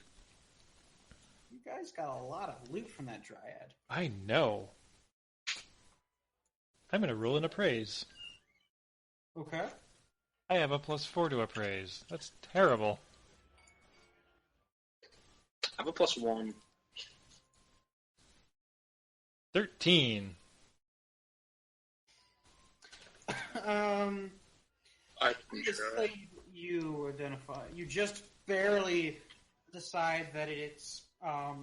You guys got a lot of loot from that dryad. I know. I'm going to roll an appraise. Okay. I have a +4 to appraise. That's terrible. I have a +1. 13. I'm Just sure. like you identify, you just barely decide that it's what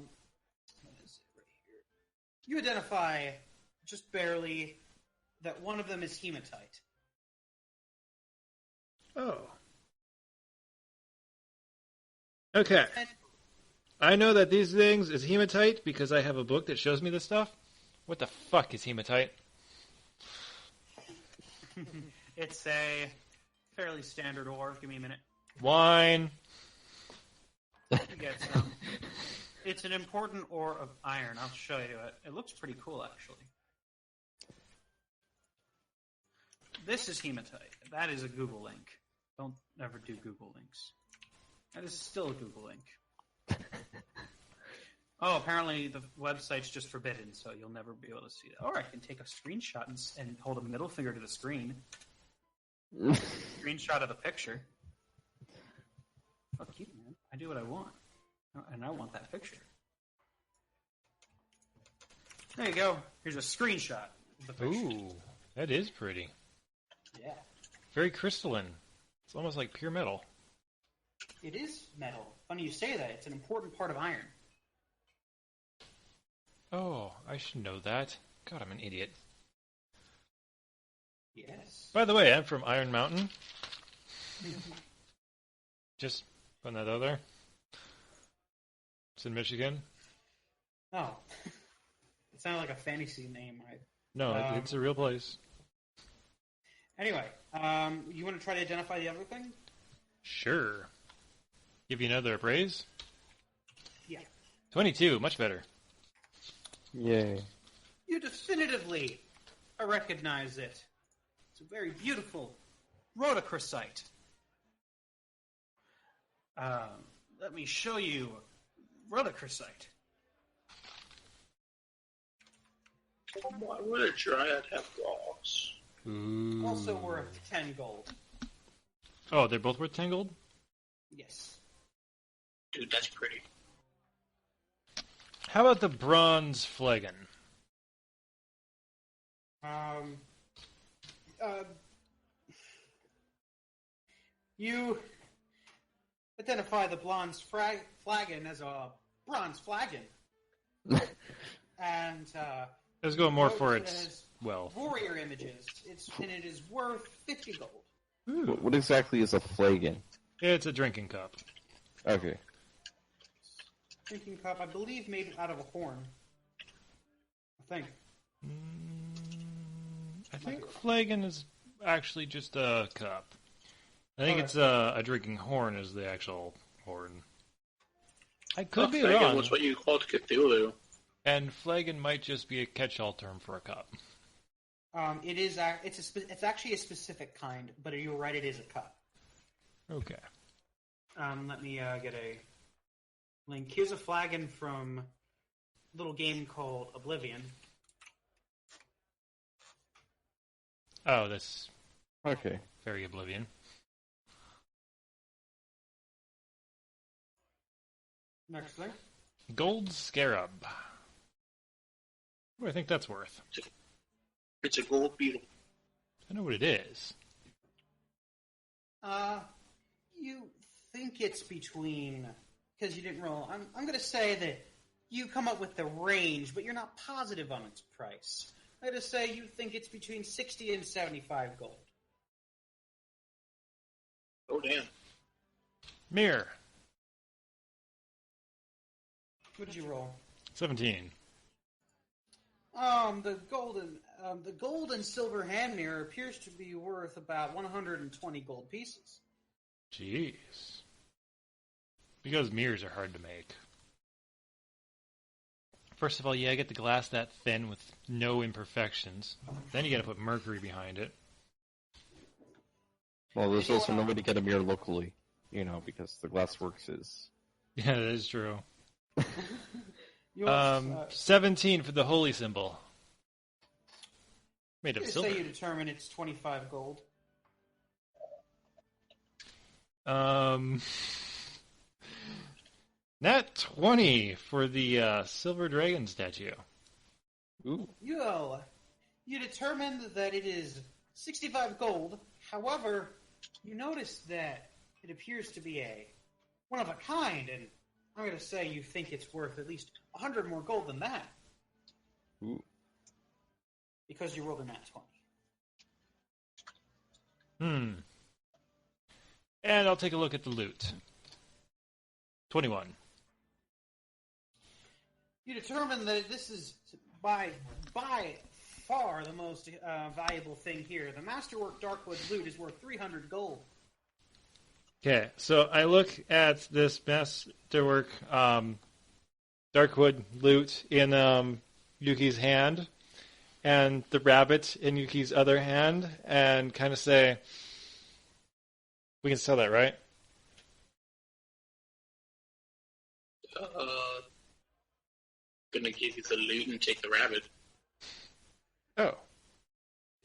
is it right here? You identify just barely that one of them is hematite. Oh. Okay. And I know that these things is hematite because I have a book that shows me this stuff. What the fuck is hematite? it's a fairly standard ore. Give me a minute. Wine. You get some. It's an important ore of iron. I'll show you it. It looks pretty cool, actually. This is hematite. That is a Google link. Don't ever do Google links. That is still a Google link. Oh, apparently the website's just forbidden, so you'll never be able to see that. Or I can take a screenshot and hold a middle finger to the screen. Screenshot of the picture. Fuck you, man. I do what I want. And I want that picture. There you go. Here's a screenshot of the picture. Ooh, that is pretty. Yeah. Very crystalline. It's almost like pure metal. It is metal. Funny you say that. It's an important part of iron. Oh, I should know that. God, I'm an idiot. Yes. By the way, I'm from Iron Mountain. Just putting that out there. It's in Michigan. Oh. It sounded like a fantasy name. No, it's a real place. Anyway, you want to try to identify the other thing? Sure. Give you another appraise? Yeah. 22, much better. Yay. You definitively recognize it. It's a very beautiful rhodochrosite. Let me show you rhodochrosite. Why would a dryad have rocks? Ooh. Also worth 10 gold. Oh, they're both worth 10 gold? Yes. Dude, that's pretty. How about the bronze flagon? You identify the flagon as a bronze flagon. And, Let's go more note for it its has wealth. warrior images. And it is worth 50 gold. Ooh. What exactly is a flagon? It's a drinking cup. Okay. Drinking cup, I believe, made out of a horn. I think. I think flagon is actually just a cup. I think Okay. it's a drinking horn is the actual horn. I could be Flagon wrong. was what you called Cthulhu. And flagon might just be a catch-all term for a cup. It is. It's actually a specific kind, but you're right. It is a cup. Okay. Let me get a link. Here's a flagon from a little game called Oblivion. Oh, that's Okay. very Oblivion. Next thing. Gold scarab. What do I think that's worth? It's a gold beetle. I know what it is. You think it's between, because you didn't roll. I'm going to say that you come up with the range, but you're not positive on its price. Let us say you think it's between 60 and 75 gold. Oh, damn. Mirror. What did you roll? 17. The gold and silver hand mirror appears to be worth about 120 gold pieces. Jeez. Because mirrors are hard to make. First of all, you gotta get the glass that thin with no imperfections. Then you gotta put mercury behind it. Well, there's also no way to get a mirror locally, because the Glassworks is... Yeah, that is true. 17 for the holy symbol. Made of silver. Say you determine it's 25 gold. Nat 20 for the silver dragon statue. Ooh. You determined that it is 65 gold. However, you notice that it appears to be a one of a kind, and I'm going to say you think it's worth at least 100 more gold than that. Ooh. Because you rolled a nat 20. And I'll take a look at the loot. 21. You determine that this is by far the most valuable thing here. The Masterwork Darkwood loot is worth 300 gold. Okay, so I look at this Masterwork Darkwood loot in Yuki's hand, and the rabbit in Yuki's other hand, and kind of say, we can sell that, right? Gonna give you the loot and take the rabbit. Oh.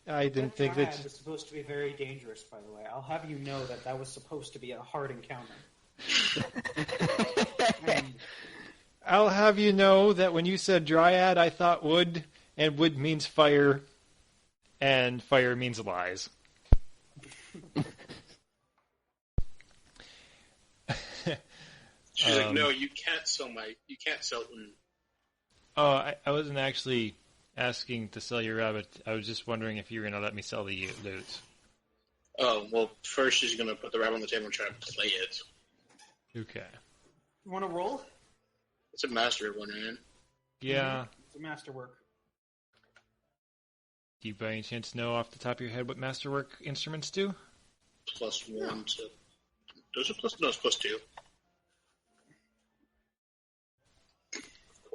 I didn't think that... It was supposed to be very dangerous, by the way. I'll have you know that was supposed to be a hard encounter. I'll have you know that when you said dryad, I thought wood, and wood means fire, and fire means lies. She's like, no, you can't sell them. Oh, I wasn't actually asking to sell your rabbit. I was just wondering if you were going to let me sell the loot. Oh, well, first she's going to put the rabbit on the table and try to play it. Okay. You want to roll? It's a master one, man. Yeah. It's a masterwork. Do you by any chance know off the top of your head what masterwork instruments do? +1 to... Those are no, it's +2.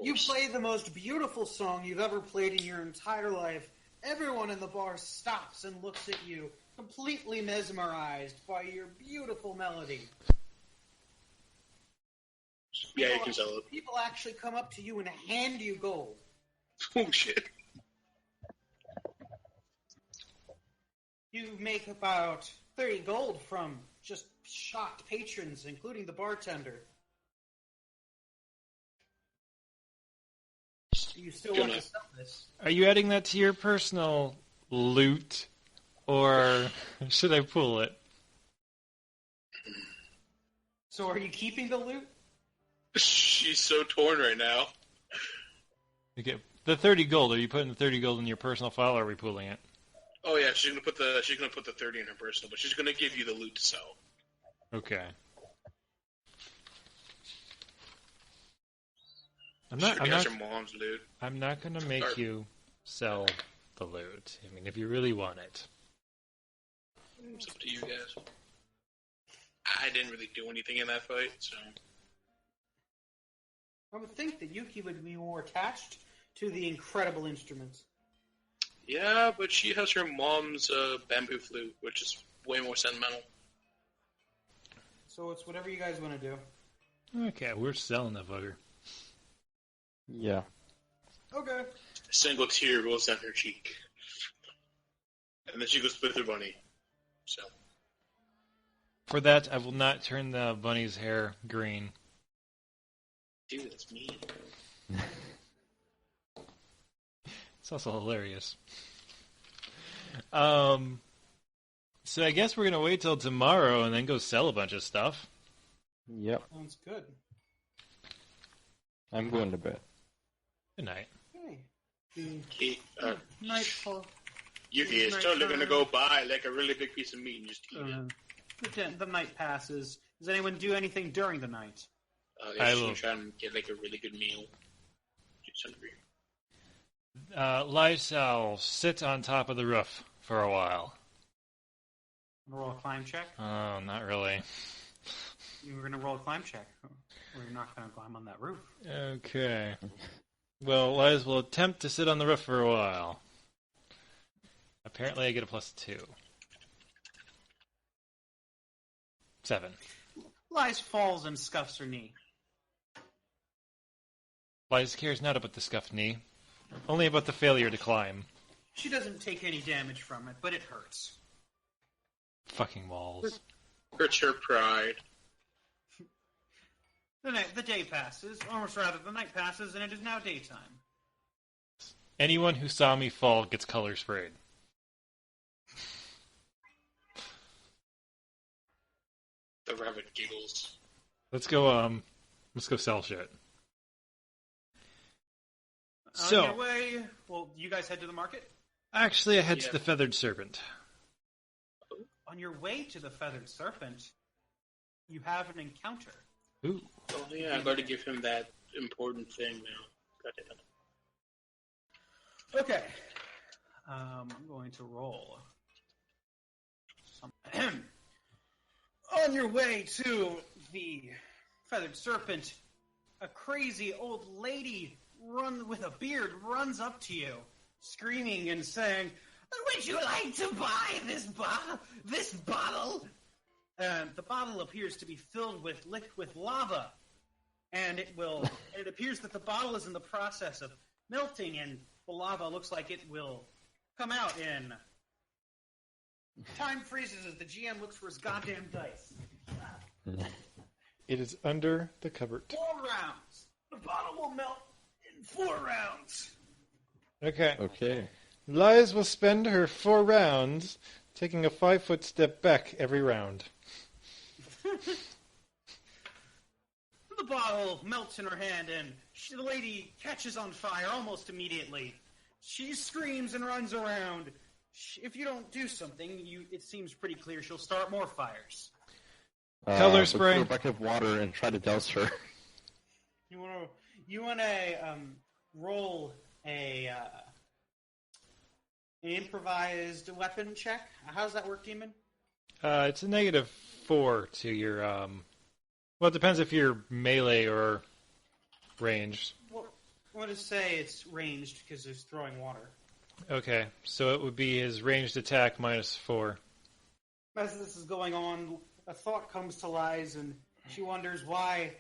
You play the most beautiful song you've ever played in your entire life. Everyone in the bar stops and looks at you, completely mesmerized by your beautiful melody. Yeah, you can sell it. People actually come up to you and hand you gold. Oh, shit. You make about 30 gold from just shocked patrons, including the bartender. Do you still want to sell this? Are you adding that to your personal loot, or should I pull it? So are you keeping the loot? She's so torn right now. Okay, the 30 gold. Are you putting the 30 gold in your personal file, or are we pooling it? Oh yeah, she's gonna put the 30 in her personal, but she's gonna give you the loot to sell. Okay. I'm not gonna make you sell the loot. I mean, if you really want it. It's up to you guys. I didn't really do anything in that fight, so... I would think that Yuki would be more attached to the incredible instruments. Yeah, but she has her mom's bamboo flute, which is way more sentimental. So it's whatever you guys want to do. Okay, we're selling the bugger. Yeah. Okay. A single tear rolls down her cheek. And then she goes with her bunny. So. For that, I will not turn the bunny's hair green. Dude, that's mean. It's also hilarious. So I guess we're going to wait till tomorrow and then go sell a bunch of stuff. Yep. Sounds good. I'm going to bed. Good night. Okay. Nightfall. Yuki is totally going to go buy like a really big piece of meat and just eat it. The night passes. Does anyone do anything during the night? I will try and get like a really good meal. Just hungry. Lysal, sit on top of the roof for a while. Roll a climb check? Oh, not really. You were going to roll a climb check. Or you're not going to climb on that roof. Okay. Well, Liz will attempt to sit on the roof for a while. Apparently I get a +2. 7. Lies falls and scuffs her knee. Liz cares not about the scuffed knee, only about the failure to climb. She doesn't take any damage from it, but it hurts. Fucking walls. Hurts her pride. The day passes, or rather, the night passes, and it is now daytime. Anyone who saw me fall gets color sprayed. The rabbit giggles. Let's go sell shit. On your way, you guys head to the market? Actually, I head to the Feathered Serpent. On your way to the Feathered Serpent, you have an encounter. Ooh. Oh yeah, I got to give him that important thing now. Got it. Okay. I'm going to roll. On your way to the Feathered Serpent, a crazy old lady with a beard runs up to you, screaming and saying, "Would you like to buy this bottle?" The bottle appears to be filled with lava, and it appears that the bottle is in the process of melting, and the lava looks like it will come out in... Time freezes as the GM looks for his goddamn dice. It is under the cupboard. 4 rounds. The bottle will melt in 4 rounds. Okay. Liz will spend her 4 rounds taking a 5-foot step back every round. The bottle melts in her hand, and the lady catches on fire almost immediately. She screams and runs around. If you don't do something, it seems pretty clear she'll start more fires. Color spray. Put a bucket of water and try to douse her. You want to roll an improvised weapon check? How does that work, Demon? It's a -4 to your... Well, it depends if you're melee or ranged. Well, I want to say it's ranged because there's throwing water. Okay, so it would be his ranged attack -4. As this is going on, a thought comes to Liz, and she wonders why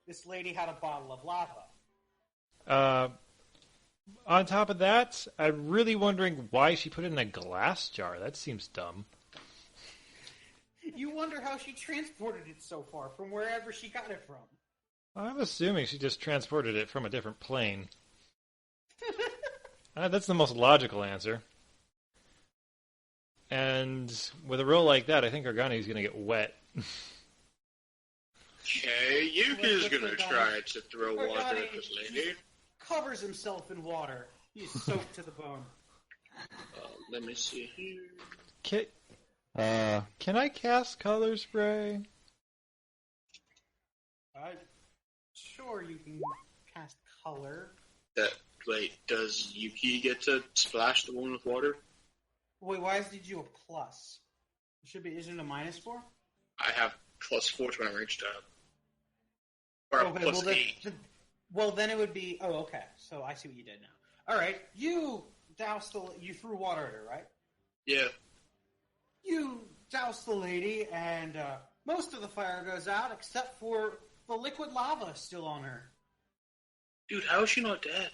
this lady had a bottle of lava. On top of that, I'm really wondering why she put it in a glass jar. That seems dumb. You wonder how she transported it so far from wherever she got it from. I'm assuming she just transported it from a different plane. That's the most logical answer. And with a roll like that, I think Organi's going to get wet. Okay, Yuki's going to try to throw water at this lady. Covers himself in water. He's soaked to the bone. Let me see here. Can I cast color spray? Sure, you can cast color. Wait, does Yuki get to splash the one with water? Wait, why did you a plus? Isn't it a -4? I have +4 to my ranged up. Or okay, +8. Then it would be... Oh, okay. So I see what you did now. Alright, you threw water at her, right? Yeah. You douse the lady, and most of the fire goes out, except for the liquid lava still on her. Dude, how is she not dead?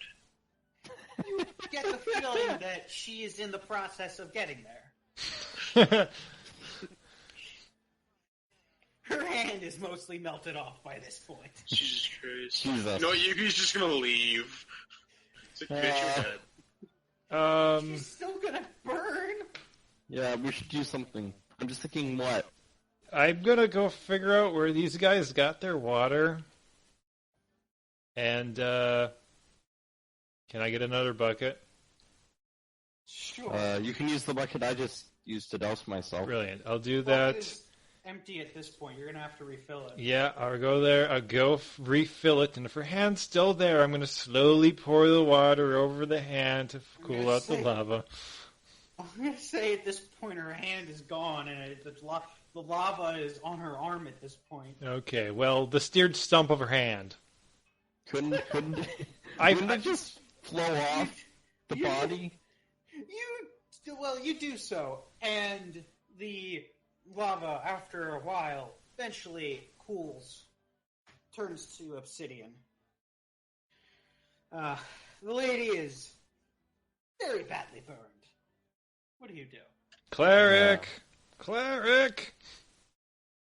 You get the feeling that she is in the process of getting there. Her hand is mostly melted off by this point. Jesus Christ. Jesus. No, Yuki's just gonna leave. It's like, bitch, you're dead. She's still gonna burn? Yeah, we should do something. I'm just thinking what? I'm gonna go figure out where these guys got their water. And, can I get another bucket? Sure. You can use the bucket I just used to douse myself. Brilliant. I'll do Well, that. it is empty at this point. You're going to have to refill it. Yeah, I'll go there. I'll go refill it. And if her hand's still there, I'm going to slowly pour the water over the hand to cool out the lava. I'm going to say at this point her hand is gone and the lava is on her arm at this point. Okay, well, the steered stump of her hand. Couldn't it just flow off the body? You do so, and the lava, after a while, eventually cools, turns to obsidian. The lady is very badly burned. What do you do? Cleric! Cleric!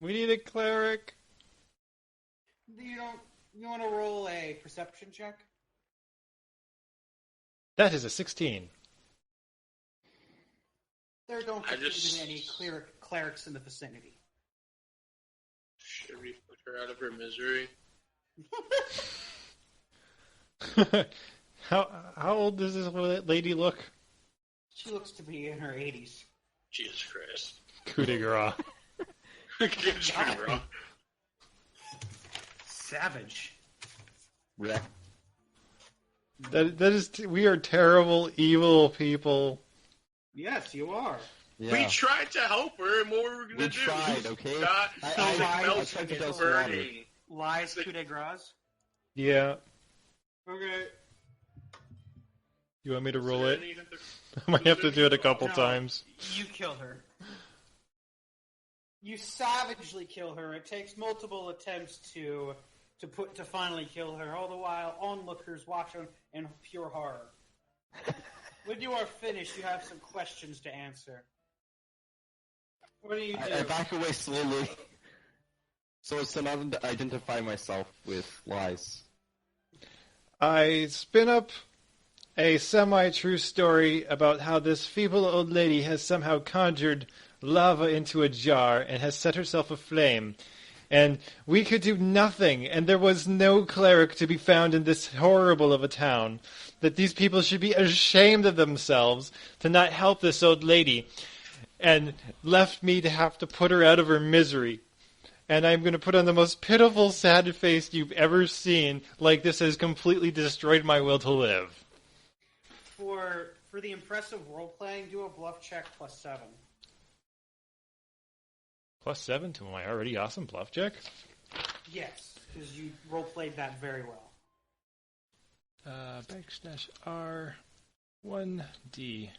We need a cleric. You want to roll a perception check? That is a 16. There don't appear to be any clerics in the vicinity. Should we put her out of her misery? How old does this lady look? She looks to be in her 80s. Jesus Christ. Coup de grace. Savage. Yeah. That is. We are terrible, evil people. Yes, you are. Yeah. We tried to help her, and what were we going to do? We tried, okay? Not I melting tried to and dose burning. Lies coup de grace. Yeah. Okay. You want me to roll it? Any other- I might have to do it a couple No, times. You kill her. You savagely kill her. It takes multiple attempts to finally kill her. All the while, onlookers watch in pure horror. When you are finished, you have some questions to answer. What do you do? I back away slowly, so as to not identify myself with lies. I spin up a semi-true story about how this feeble old lady has somehow conjured lava into a jar and has set herself aflame. And we could do nothing, and there was no cleric to be found in this horrible of a town. That these people should be ashamed of themselves to not help this old lady, and left me to have to put her out of her misery. And I'm going to put on the most pitiful, sad face you've ever seen, like this has completely destroyed my will to live. For the impressive role-playing, do a bluff check +7. +7 to my already awesome bluff check? Yes, because you role-played that very well. /R 1d20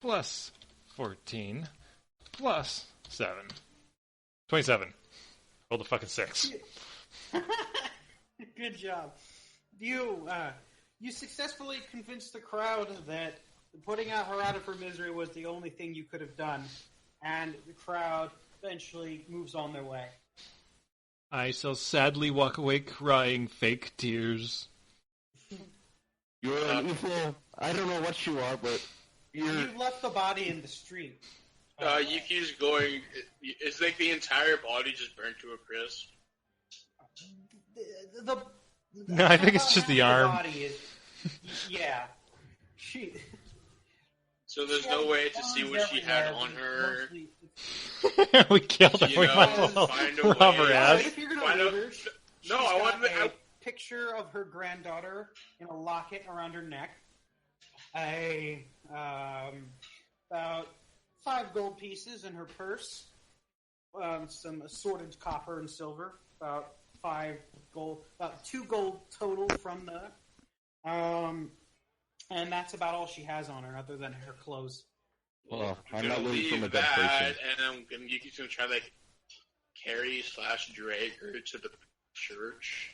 +14 +7. 27. Roll the fucking 6. Good job. You successfully convinced the crowd that putting her out of her misery was the only thing you could have done, and the crowd eventually moves on their way. I shall sadly walk away crying fake tears. You're an evil. I don't know what you are, but You've left the body in the street. Yuki's going. It's like the entire body just burnt to a crisp. No, I think it's just the arm. Body is, yeah. So there's no way to see what she had on her. We killed her. You We know, might as well find a rob way. her ass. If you're Find gonna out- leave her, No, she's I got wanted to. a picture of her granddaughter in a locket around her neck. About 5 gold pieces in her purse. Some assorted copper and silver. About 2 gold total from that. And that's about all she has on her, other than her clothes. well, I'm I'm not gonna looking from a leave dead that, person. and Yuki's gonna try to carry/drag her to the church.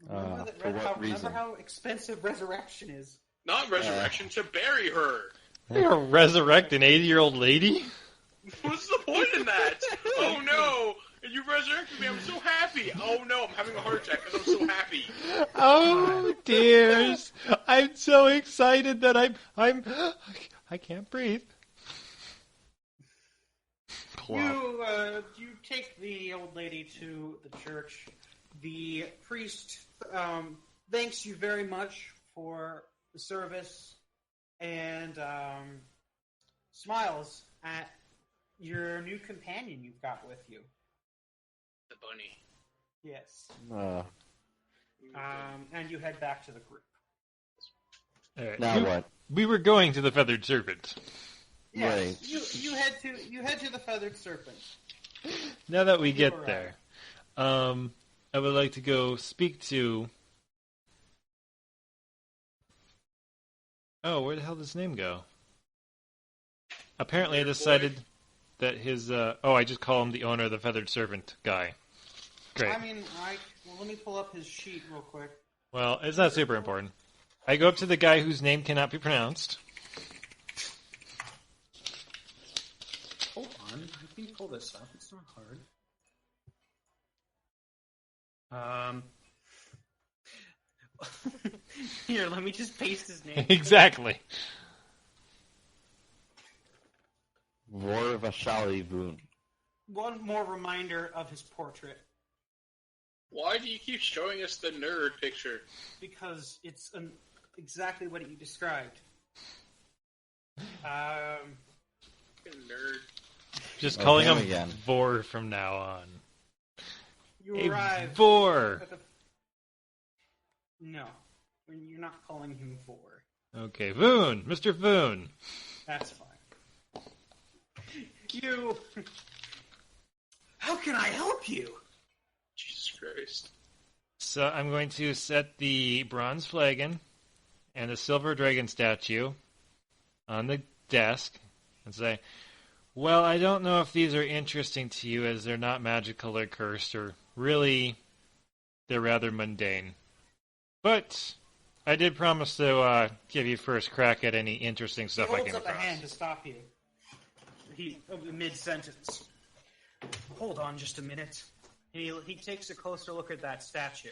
Reason? Remember how expensive resurrection is. Not resurrection, to bury her. You're gonna resurrect an 80-year-old lady? What's the point in that? Oh no! You resurrected me, I'm so happy! Oh no, I'm having a heart attack because I'm so happy. Oh, dears. I'm so excited that I can't breathe. You take the old lady to the church. The priest thanks you very much for the service and smiles at your new companion you've got with you. The bunny. Yes. And you head back to the group. Now what? We were going to the Feathered Serpent. Yes, Right. you head to the Feathered Serpent. Now that we get arrive. there, I would like to go speak to... Oh, where the hell does his name go? Apparently I decided that his... I just call him the owner of the Feathered Serpent guy. Great. Let me pull up his sheet real quick. Well, it's not super important. I go up to the guy whose name cannot be pronounced. Hold on, I can pull this up. It's not hard. Here, let me just paste his name. Exactly. Vorvashali Voon. One more reminder of his portrait, Why do you keep showing us the nerd picture? because it's exactly what you described. Fucking nerd. Just calling him him again. Vor from now on. You Hey, arrive Vor! at the... No, you're not calling him Vor. Okay, Voon! Mr. Voon! That's fine. You... How can I help you? Jesus Christ. So I'm going to set the bronze flagon and the silver dragon statue on the desk and say, well, I don't know if these are interesting to you as they're not magical or cursed, or really, they're rather mundane. But I did promise to give you first crack at any interesting stuff I He holds came up a across. hand to stop you. Mid-sentence. Hold on just a minute. He takes a closer look at that statue.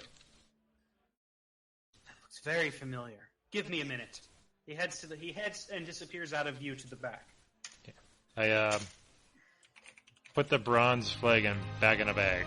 That looks very familiar. Give me a minute. He heads and disappears out of view to the back. I put the bronze flagon back in a bag.